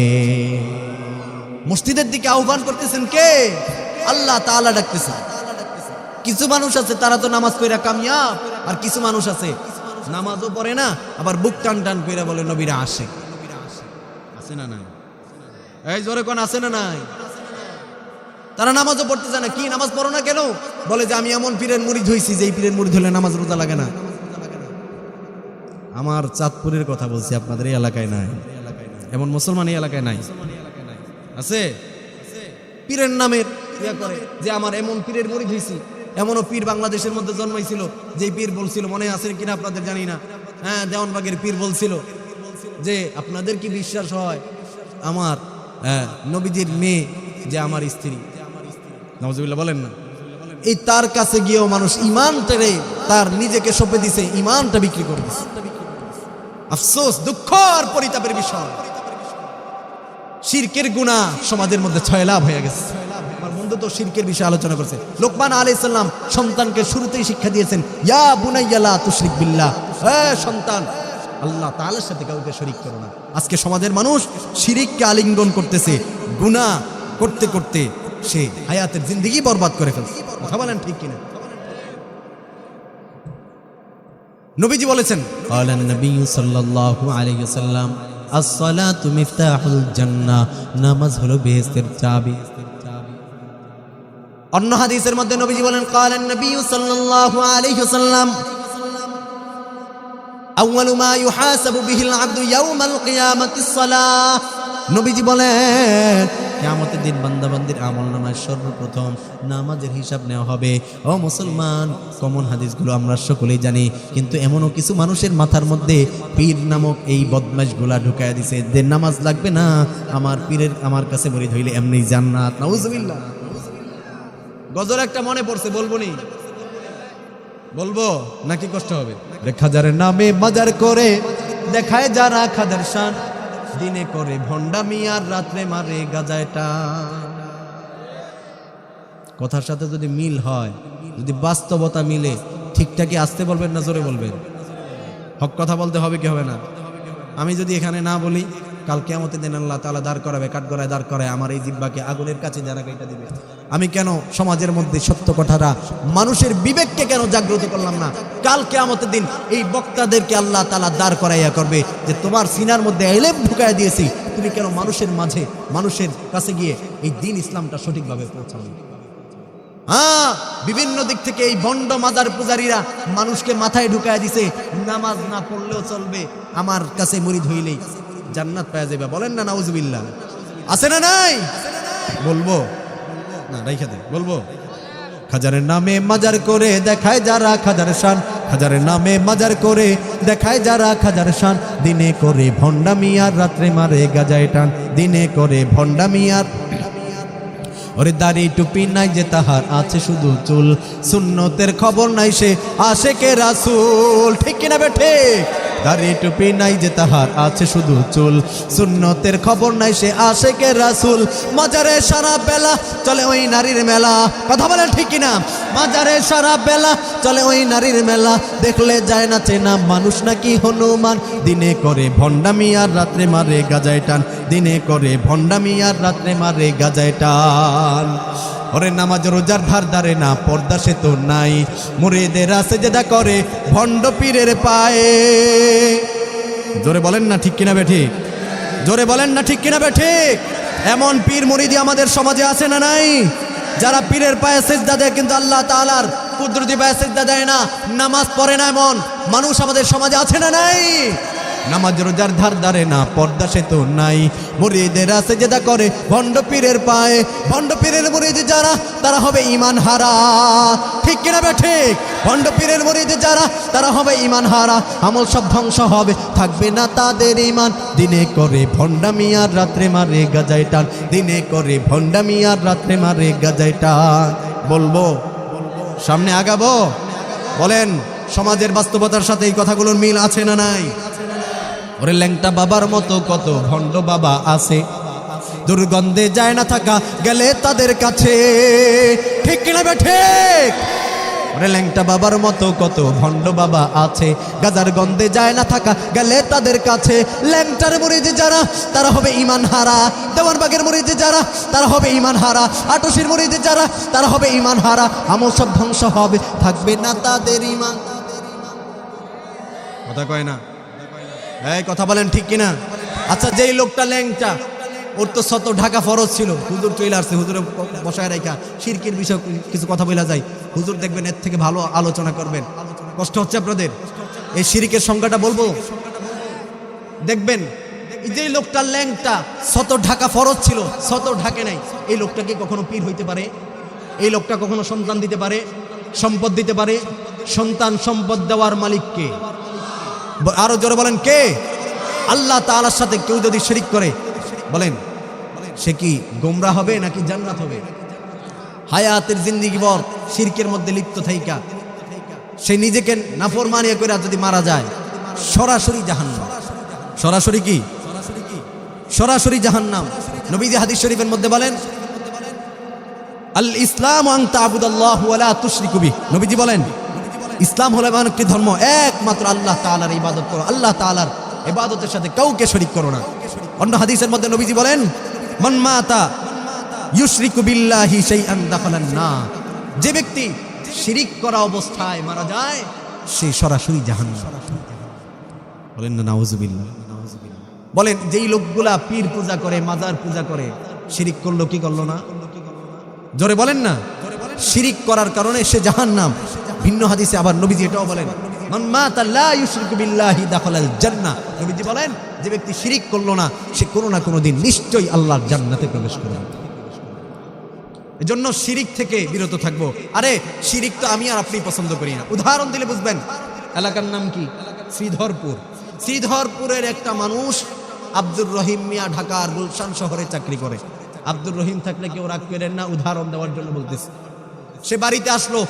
মসজিদের দিকে আহ্বান করতেছেন কে? আল্লাহ তাআলা ডাকতেছেন। কিছু মানুষ আছে তারা তো নামাজ পড়া কামিয়াব, আর কিছু মানুষ আছে নামাজও পড়ে না, আবার বুক টান টান করে বলে নবীরা আসে। আছে না নাই? এই জোরে কোন আছে না নাই? তারা নামাজও পড়তে জানে। কি নামাজ পড়ো না কেন? বলে যে আমি এমন পীরের মুরিদ হইছি যে এই পীরের মুরিদ হলে নামাজ রোজা লাগে না। আমার চাঁদপুরের কথা বলছি, আপনাদের এই এলাকায় নাই, এমন মুসলমান এই এলাকায় নাই। আছে পীরের নামের ইয়া করে যে আমার এমন পীরের মুরিদ হইছি। এমনও পীর বাংলাদেশের মধ্যে জন্মাইছিল, যে পীর বলছিল, মনে আছে কিনা আপনাদের জানি না, হ্যাঁ, দেওয়ানবাগের পীর বলছিল যে আপনাদের কি বিশ্বাস হয় আমার নবীজির মেয়ে যে আমার স্ত্রী? নাউজুবিল্লাহ বলেন না। এই তার কাছে গিয়েও মানুষ ইমান টেরে তার নিজেকে সঁপে দিছে, ইমানটা বিক্রি করে দিছে। আফসোস, দুঃখ আর পরিতাপের বিষয়, শিরকের গুনাহ সমাজের মধ্যে ছয়লাভ হয়ে গেছে। আমার বন্ধু তো শিরকের বিষয়ে আলোচনা করছে। লোকমান আলাইহিস সালাম সন্তানকে শুরুতেই শিক্ষা দিয়েছেন, ইয়া বুনাইয়া লা তুশরিক বিল্লাহ, হে সন্তান, আল্লাহ তাআলার সাথে কাউকে শরীক করো না। আজকে সমাজের মানুষ শিরিককে আলিঙ্গন করতেছে, গুনাহ করতে করতে সে হায়াতের জিন্দেগি বরবাদ করে ফেলছে। কথা বলেন ঠিক কিনা? নবীজি বলেছেন, ক্বালান নবী সাল্লাল্লাহু আলাইহি ওয়াসাল্লাম, as-salatu মিফতাহুল জান্নাহ, নামাজ হলো বেহেশতের চাবি। অন্য হাদিসের মধ্যে নবীজি বলেন, ক্বালান নবী সাল্লাল্লাহু আলাইহি ওয়াসাল্লাম, আউয়ালু মা ইউহাসাবু বিহিল আবদু ইয়াউমাল কিয়ামাতিস সালাহ। নবীজি বলেন, কিয়ামতের দিন বান্দাবান্দির আমলনামায় সর্বপ্রথম নামাজের হিসাব নেওয়া হবে। ও মুসলমান, কমন হাদিসগুলো আমরা সকলেই জানি, কিন্তু এমনও কিছু মানুষের মাথার মধ্যে পীর নামক এই বদমাশগুলা ঢুকায়া দিছে যে নামাজ লাগবে না, আমার পীরের আমার কাছে মুরিদ হইলে এমনি জান্নাত। নাউজুবিল্লাহ। গজল একটা মনে পড়ছে, বলবো নি? বলবো নাকি কষ্ট হবে? খাজারের নামে মাজার করে দেখায় যারা খাজার শান, দিনে করে ভণ্ডামি আর রাত্রে মারে গাজায় টান। কথার সাথে যদি মিল হয়, যদি বাস্তবতা মিলে, ঠিকঠাকই আসতে বলবেন না জোরে বলবেন? হক কথা বলতে হবে কি হবে না? আমি যদি এখানে না বলি, কাল কিয়ামতের দিন আল্লাহ তাআলা দাঁড় করাবে, কাঠগড়ায় দাঁড় করায় আমার এই জিহ্বাকে আগুনের কাছে যারা গাইটা দিবে। আমি কেন সমাজের মধ্যে সত্য কথাটা, মানুষের বিবেককে কেন জাগ্রত করলাম না? কাল কিয়ামতের দিন এই বক্তাদেরকে আল্লাহ তাআলা দাঁড় করাইয়া করবে যে তোমার সিনার মধ্যে ইলম ঢুকাইয়া দিয়েছি, তুমি কেন মানুষের মাঝে, মানুষের কাছে গিয়ে এই দ্বীন ইসলামটা সঠিকভাবে পৌঁছাবে? বিভিন্ন দিক থেকে এই ভণ্ড মাজার পূজারীরা মানুষকে মাথায় ঢুকায় দিছে, নামাজ না পড়লেও চলবে, আমার কাছে মুরিদ হইলেই জান্নাত পাওয়া যাবে। বলেন না নাউজুবিল্লাহ? আছে না নাই? বলবো না, রাইখা দে, বলবো খাজারের নামে মাজার করে দেখায় যারা খাজার শান, খাজারের নামে মাজার করে দেখায় যারা খাজার শান, দিনে করে ভণ্ডামি আর রাত্রে মারে গাজায় টান, দিনে করে ভণ্ডামি আর ওরে দাড়ি টুপি নাই যে তাহার আছে শুধু চুল, সুন্নতের খবর নাই সে আশেকে রাসূল। ঠিক কিনা বেঠে? দাড়ি টুপি নাই যে তাহার আছে শুধু চুল, সুন্নতের খবর নাই সে আশেকে রাসূল। মাজারে সারা বেলা চলে ওই নারীর মেলা, কথা বলেন ঠিক কিনা? মাজারে সারা বেলা চলে ওই নারীর মেলা, দেখলে যায় না চেনা মানুষ নাকি হনুমান, দিনে করে ভণ্ডামি আর রাত্রে মারে গাজায় টান, দিনে করে ভণ্ডামি আর রাত্রে মারে গাজায় টান। ওরে নামাজ রোজার ধার ধারে না, পর্দা সে তো নাই, মুরিদেরা সেজদা করে ভণ্ড পীরের পায়ে। জোরে বলেন না ঠিক কিনা বেঠিক? জোরে বলেন না ঠিক কিনা বেঠিক? এমন পীর মুরিদি আমাদের সমাজে আছে না নাই? যারা পীরের পায়ে সেজদা দেয় কিন্তু আল্লাহ তাআলার কুদরতি পায়ে সেজদা দেয় না, নামাজ পড়ে না, এমন মানুষ আমাদের সমাজে আছে না নাই? নামাজ রোজার ধার ধারে না, পর্দা সে তো নাই, মুরিদেরা সেজদা করে ভণ্ড পীরের পায়ে। ভণ্ড পীরের মুরিদ যারা তারা হবে ঈমান হারা, ঠিক কিনা বেঠিক? ভণ্ড পীরের মুরিদ যারা তারা হবে ঈমান হারা, আমল সব ধ্বংস হবে, থাকবে না তাদের ঈমান, দিনে করে ভণ্ডামি আর রাত্রে মারে গাজায় টান, দিনে করে ভণ্ডামি আর রাত্রে মারে গাজায় টান। বলবো সামনে আগাবো? বলেন সমাজের বাস্তবতার সাথে এই কথাগুলোর মিল আছে না নাই? ওরে ল্যাংটা বাবার মতো কত ভণ্ড বাবা আছে, দুর্গন্ধে যায় না থাকা গেলে তাদের কাছে, ঠিক কিনা বেঠিক? ওরে ল্যাংটা বাবার মতো কত ভণ্ড বাবা আছে, গাজার গন্ধে যায় না থাকা গেলে তাদের কাছে। ল্যাংটার মুরিদ যারা তারা হবে ঈমান হারা, দেওয়ানবাগের মুরিদ যারা তারা হবে ঈমান হারা, আটশির মুরিদ যারা তারা হবে ঈমান হারা, আমল সব ধ্বংস হবে, থাকবে না তাদের ঈমান। কথা কয় না? এই কথা বলেন ঠিক কিনা? আচ্ছা যেই লোকটা ল্যাংটা, ওর তো শত ঢাকা ফরজ ছিল, হুজুর চলে আসছে, হুজুরে বসায় রাখা শিরকের বিষয় কিছু কথা বলা যায়, হুজুর দেখবেন এর থেকে ভালো আলোচনা করবেন। কষ্ট হচ্ছে আপনাদের? এই শিরকের সংজ্ঞাটা বলবো, দেখবেন যেই লোকটা ল্যাংটা, শত ঢাকা ফরজ ছিল, শত ঢাকে নাই, এই লোকটা কি কখনো পীর হইতে পারে? এই লোকটা কখনো সন্তান দিতে পারে, সম্পদ দিতে পারে? সন্তান সম্পদ দেওয়ার মালিক কে? আরো জোরে বলেন কে? আল্লাহ তাআলার সাথে কেউ যদি শিরিক করে, বলেন সে কি গোমরা হবে নাকি জান্নাত হবে? হায়াতের জিন্দেগি ভর শিরকের মধ্যে লিপ্ত থাইকা সে নিজেকে নাফরমানি করে যদি মারা যায়, সরাসরি জাহান্নাম। সরাসরি কি? সরাসরি জাহান্নাম। নবীজি হাদিস শরীফের মধ্যে বলেন আল ইসলাম আন তা'বুদাল্লাহু ওয়া লা তুশরিকু বিহি। নবীজি বলেন ইসলাম হলো এমন একটি ধর্ম, একমাত্র আল্লাহ তাআলার ইবাদত করো, আল্লাহ তাআলার ইবাদতের সাথে কাউকে শরীক করো না। অন্য হাদিসের মধ্যে নবীজি বলেন মান মাতা ইউশরিকু বিল্লাহি শাইআন দাখালান নার। যে ব্যক্তি শিরিক করা অবস্থায় মারা যায় সে সরাসরি জাহান্নাম। বলেন না নাউযুবিল্লাহ। বলেন যেই লোকগুলা পীর পূজা করে, মাজার পূজা করে, শিরিক করলো কি করলো না? জোরে বলেন না। শিরিক করার কারণে সে জাহান্নাম। ভিন্ন হাদিসে আবার নবীজি এটাও বলেন মান মাতা লা ইউশরিকু বিল্লাহি দাখালাল জান্নাহ। নবীজি বলেন যে ব্যক্তি শিরিক করলো না সে কোনো না কোনো দিন নিশ্চয়ই আল্লাহর জান্নাতে প্রবেশ করবে। এজন্য শিরিক থেকে বিরত থাকবো। আরে শিরিক তো আমি আর আপনি পছন্দ করি না। উদাহরণ দিলে বুঝবেন। এলাকার নাম কি? শ্রীধরপুর। শ্রীধরপুরের একটা মানুষ আব্দুর রহিম মিয়া ঢাকার গুলশান শহরে চাকরি করে। আব্দুর রহিম থাকলে কেউ রাগ করেন না, উদাহরণ দেওয়ার জন্য বলতেছে। সে বাড়িতে আসলো,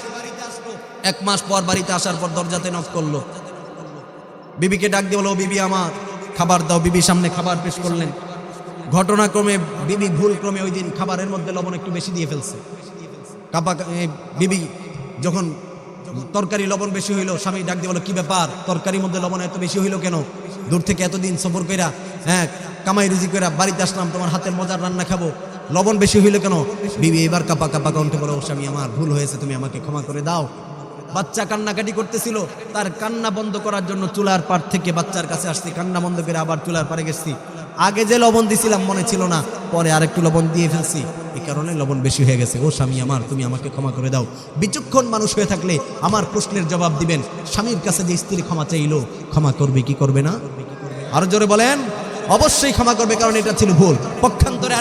এক মাস পর বাড়িতে আসার পর দরজাতে নক করলো, বিবিকে ডাক দিয়ে বলো বিবি আমার খাবার দাও। বিবির সামনে খাবার পেশ করলেন। ঘটনাক্রমে বিবি ভুল ক্রমে ওই দিন খাবারের মধ্যে লবণ একটু বেশি দিয়ে ফেলছে। বিবি যখন তরকারি লবণ বেশি হইলো, স্বামী ডাক দিয়ে বলো কি ব্যাপার, তরকারির মধ্যে লবণ এত বেশি হইলো কেন? দূর থেকে এতদিন সফর কইরা, কামাই রুজি কইরা বাড়িতে আসলাম, তোমার হাতের মজার রান্না খাবো, লবণ বেশি হইলো কেন? বিবি এবার কাপা কাপা কণ্ঠে বলো স্বামী আমার ভুল হয়েছে, তুমি আমাকে ক্ষমা করে দাও। বাচ্চা কান্নাকাটি করতেছিল, তার কান্না বন্ধ করার জন্য চুলার পাড় থেকে বাচ্চার কাছে আসছি, কান্না বন্ধ করে আবার চুলার পাড়ে গেছি। আগে যে লবণ দিছিলাম মনে ছিল না, পরে আরেকটু লবণ দিয়ে ফেলছি, এই কারণে লবণ বেশি হয়ে গেছে। ও স্বামী আমার তুমি আমাকে ক্ষমা করে দাও। বিচক্ষণ মানুষ হয়ে থাকলে আমার প্রশ্নের জবাব দিবেন। স্বামীর কাছে যে স্ত্রী ক্ষমা চাইলো, ক্ষমা করবে কি করবে না? আরো জোরে বলেন। অবশ্যই ক্ষমা করবে, কারণ এটা ছিল ভুল। পক্ষান্তরে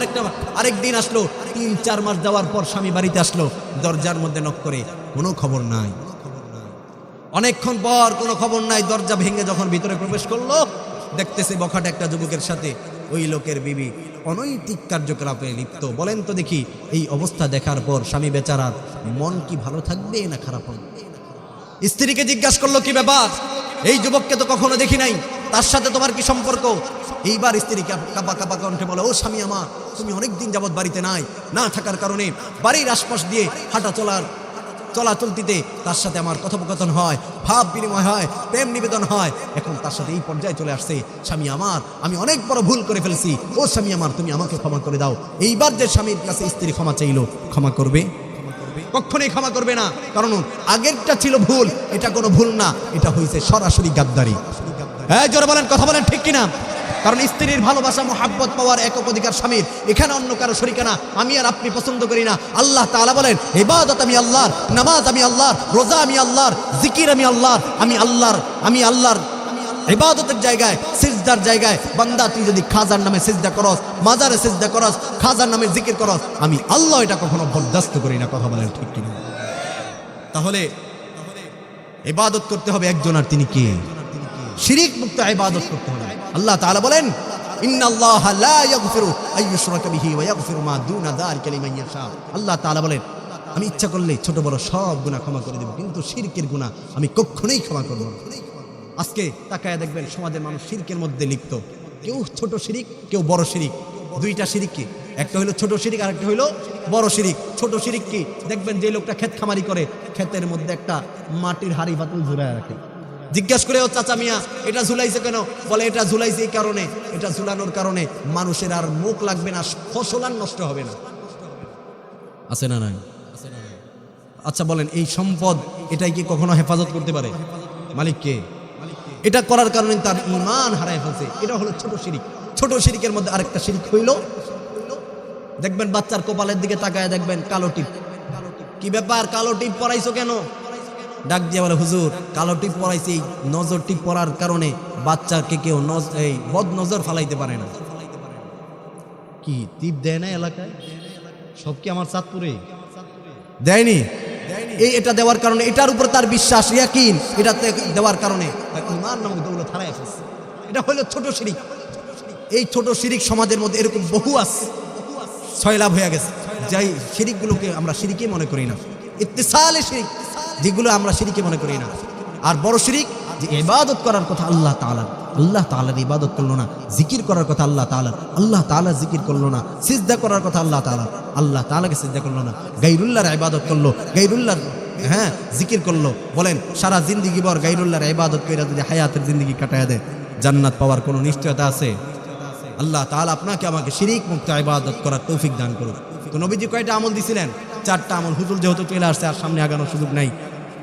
আরেকদিন আসলো, 3-4 মাস যাওয়ার পর স্বামী বাড়িতে আসলো, দরজার মধ্যে নক করে, কোনো খবর নাই। অনেকক্ষণ পর কোনো খবর নাই, দরজা ভেঙে যখন ভিতরে প্রবেশ করলো, দেখতেছে বখাটে একটা যুবকের সাথে ওই লোকের বিবি অনৈতিক কার্যকলাপে লিপ্ত। বলেন তো দেখি, এই অবস্থা দেখার পর স্বামী বেচারার মন কি ভালো থাকবে না খারাপ হবে? স্ত্রীকে জিজ্ঞাসা করলো, কি ব্যাপার, এই যুবককে তো কখনো দেখি নাই, তার সাথে তোমার কি সম্পর্ক? এইবার স্ত্রী কাপা কাপা কণ্ঠে বলে, ও স্বামী আমার, তুমি অনেকদিন যাবৎ বাড়িতে না থাকার কারণে বাড়ির আশপাশ দিয়ে হাঁটা চলাচলতিতে তার সাথে আমার কথোপকথন হয়, ভাব বিনিময় হয়, প্রেম নিবেদন হয়। এখন তার সাথে এই পর্যায়ে চলে আসছে। স্বামী আমার, আমি অনেক বড় ভুল করে ফেলছি, ও স্বামী আমার, তুমি আমাকে ক্ষমা করে দাও। এইবার যে স্বামীর কাছে স্ত্রী ক্ষমা চাইলো, ক্ষমা করবে? কখনোই ক্ষমা করবে না। কারণ আগেরটা ছিল ভুল, এটা কোনো ভুল না, এটা হয়েছে সরাসরি গাদ্দারি। হ্যাঁ, জোরে বলেন, কথা বলেন, ঠিক কিনা? কারণ স্ত্রীর ভালোবাসা মোহাব্বত পাওয়ার একক অধিকার স্বামীর, এখানে অন্য কারো শরীক না। আমি আর আপনি পছন্দ করি না। আল্লাহ তাআলা বলেন, ইবাদত আমি আল্লাহর, নামাজ আমি আল্লাহর, রোজা আমি আল্লাহর, জিকির আমি আল্লাহর। আমি আল্লাহর ইবাদতের জায়গায়, সিজদার জায়গায়, বান্দা তুই যদি খাজার নামে সিজদা করস, মাজারে সিজদা করস, খাজার নামে জিকির করস, আমি আল্লাহ এটা কখনো বরদাস্ত করি না। কথা বলেন, ঠিক কিনা? তাহলে ইবাদত করতে হবে একজন, আর তিনি কে? শিরিক মুক্ত ইবাদত করতে হবে। আল্লাহ তাআলা বলেন, ইন্নাল্লাহা লা ইয়াগফিরু আইয়ুশরাকা বিহি ওয়া ইয়াগফিরু মা দুনা যালিকা লিমান ইয়াশা। আল্লাহ তাআলা বলেন, আমি ইচ্ছা করলে ছোট বড় সব গুনাহ ক্ষমা করে দেব, কিন্তু শিরকের গুনাহ আমি কখনোই ক্ষমা করব না। আজকে তাকায় দেখবেন সমাজের মানুষ শিরকের মধ্যে লিপ্ত। কেউ ছোট শিরিক, কেউ বড় শিরিক। দুইটা শিরিক কি? একটা হইলো ছোট শিরিক, আর একটা হইলো বড় শিরিক। ছোট শিরিক কি? দেখবেন যে লোকটা ক্ষেত খামারি করে, ক্ষেতের মধ্যে একটা মাটির হাড়ি পাতিল ঝুলায় রাখে। জিজ্ঞাসা করে, ও চাচা মিয়া, এটা ঝুলাইছে কেন? বলে, এটা ঝুলাইছে এই কারণে, এটা ঝুলানোর কারণে মানুষের আর মুখ লাগবে না, ফসল আর নষ্ট হবে না। আছে না নাই? আচ্ছা বলেন, এই সম্পদ এটাই কি কখনো হেফাজত করতে পারে? মালিককে। এটা করার কারণে তার ঈমান হারায় ফেলছে। এটা হলো ছোট শিরিক। ছোট শিরিকের মধ্যে আরেকটা শিরিক হইল, দেখবেন বাচ্চার কপালের দিকে তাকায় দেখবেন কালো টিপ। কি ব্যাপার, কালো টিপ পরাইছো কেন? ডাক দিয়ে বলে, হুজুর, কালো টিপ পরাইছি, নজর টিপ পরার কারণে বাচ্চাকে কেউ এই বদ নজর ফালাইতে পারে না। কি টিপ দেয় না এলাকায়? সব কি আমার চাঁদপুরে দেয়নি? এটা দেওয়ার কারণে, এটার উপর তার বিশ্বাস, ইয়াকিন, এটা দেওয়ার কারণে তার ঈমান নামক দৌলত হারায় ফেলছে। এটা হলো ছোট শিরিক। এই ছোট শিরিক সমাজের মধ্যে এরকম বহু আছে, সয়লাভ হয়ে গেছে। যাই শিরিকগুলোকে আমরা শিরিকই মনে করি না, ইত্তিসালে শিরিক, যেগুলো আমরা শিরিকে মনে করি না। আর বড় শিরিক, যে ইবাদত করার কথা আল্লাহ তাআলার ইবাদত করলো না, জিকির করার কথা আল্লাহ তাআলার জিকির করলো না, সিজদা করার কথা আল্লাহ তাআলাকে সিজদা করলো না, গায়রুল্লাহর ইবাদত করলো, গায়রুল্লাহর জিকির করলো। বলেন, সারা জিন্দেগি ভর গায়রুল্লাহর ইবাদত কইরা যদি হায়াতের জিন্দেগি কাটায় দেয়, জান্নাত পাওয়ার কোনো নিশ্চয়তা আছে? আল্লাহ তাআলা আপনাকে আমাকে শিরিক মুক্ত ইবাদত করার তৌফিক দান করুন। তো নবীজি কয়টা আমল দিছিলেন? 4টা আমল। হুজুর যেহেতু চলে আসছে, আর সামনে আগানোর সুযোগ নাই।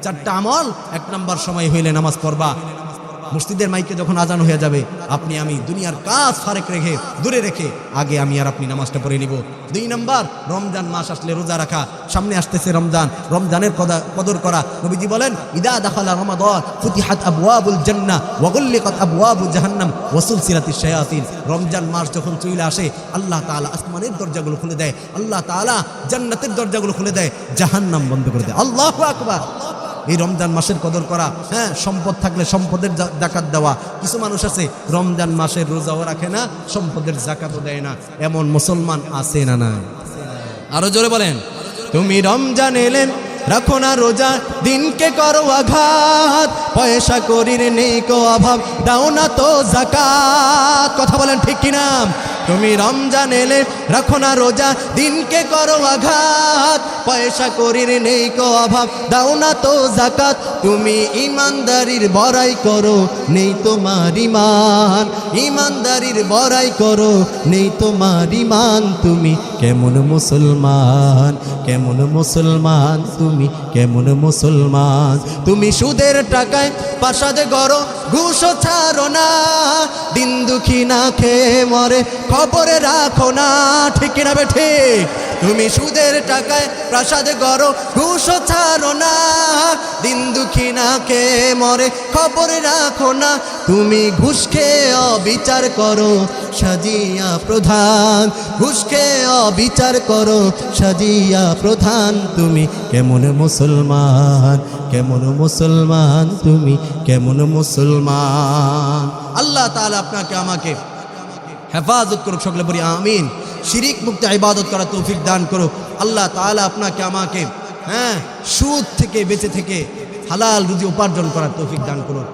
4টা আমল। 1 নম্বর, সময় হইলে নামাজ পড়বা। মসজিদের মাইকে যখন আজান হয়ে যাবে, আপনি আমি দুনিয়ার কাজ ফারেক রেখে, দূরে রেখে আগে আমি আর আপনি নামাজটা পড়ে নিব। 2 নম্বর, রমজান মাস আসলে রোজা রাখা। সামনে আসতেছে রমজানের কদর করা। নবীজি বলেন, ইদা দাখালা রমাদান ফুতিহাত আবওয়াবুল জান্নাহ ওয়া গুল্লিকাত আবওয়াবু জাহান্নাম ওয়া সুলসিলাতিশ শায়াতিন। রমজান মাস যখন চলে আসে, আল্লাহ তাআলা আসমানের দরজাগুলো খুলে দেয়, আল্লাহ তাআলা জান্নাতের দরজাগুলো খুলে দেয়, জাহান্নাম বন্ধ করে দেয়। আল্লাহু আকবার। এই রমজান মাসের কদর করা। সম্পদ থাকলে সম্পদের যাকাত দেওয়া। কিছু মানুষ আছে রমজান মাসের রোজাও রাখে না, সম্পদের যাকাতও দেয় না। এমন মুসলমান আছে না নাই? আরো জোরে বলেন। তুমি রমজান এলেন, রাখো না রোজা, দিনকে করো আঘাত, পয়সা করির নেই কো অভাব, দাও না তো যাকাত। কথা বলেন, ঠিক কিনা? তুমি রমজান এলে, রাখো না রোজা, দিনকে করো আঘাত, পয়সা করির নেই কো অভাব, দাও না তো যাকাত। তুমি ইমানদারির বড়াই করো, নেই তোমার ঈমান, ইমানদারির বড়াই করো, নেই তোমার ঈমান। তুমি কেমন মুসলমান, কেমন মুসলমান, তুমি কেমন মুসলমান? তুমি সুদের টাকায় প্রাসাদে গড়ো, ঘুষও ছাড়ো না, দিন দুঃখী না খেয়ে মরে খবরে রাখো না। ঠিক কিনা বে ঠিক? তুমি সুদের টাকায় প্রাসাদ গড়ো, ঘুষও ছাড়ো না। দিন দুঃখী না খেয়ে মরে, খবর রাখো না। তুমি ঘুষ খেয়ে অবিচার করো, সাজিয়া প্রধান। ঘুষ খেয়ে অবিচার করো, সাজিয়া প্রধান। তুমি কেমন মুসলমান, কেমন মুসলমান, তুমি কেমন মুসলমান। আল্লাহ তাআলা আপনাকে আমাকে হেফাজত করুক, সকলে বলি আমিন। শিরিক মুক্ত ইবাদত করার তৌফিক দান করুক আল্লাহ তাআলা। আপনাকে আমাকে সুদ থেকে বেঁচে থেকে হালাল রুজি উপার্জন করার তৌফিক দান করুক।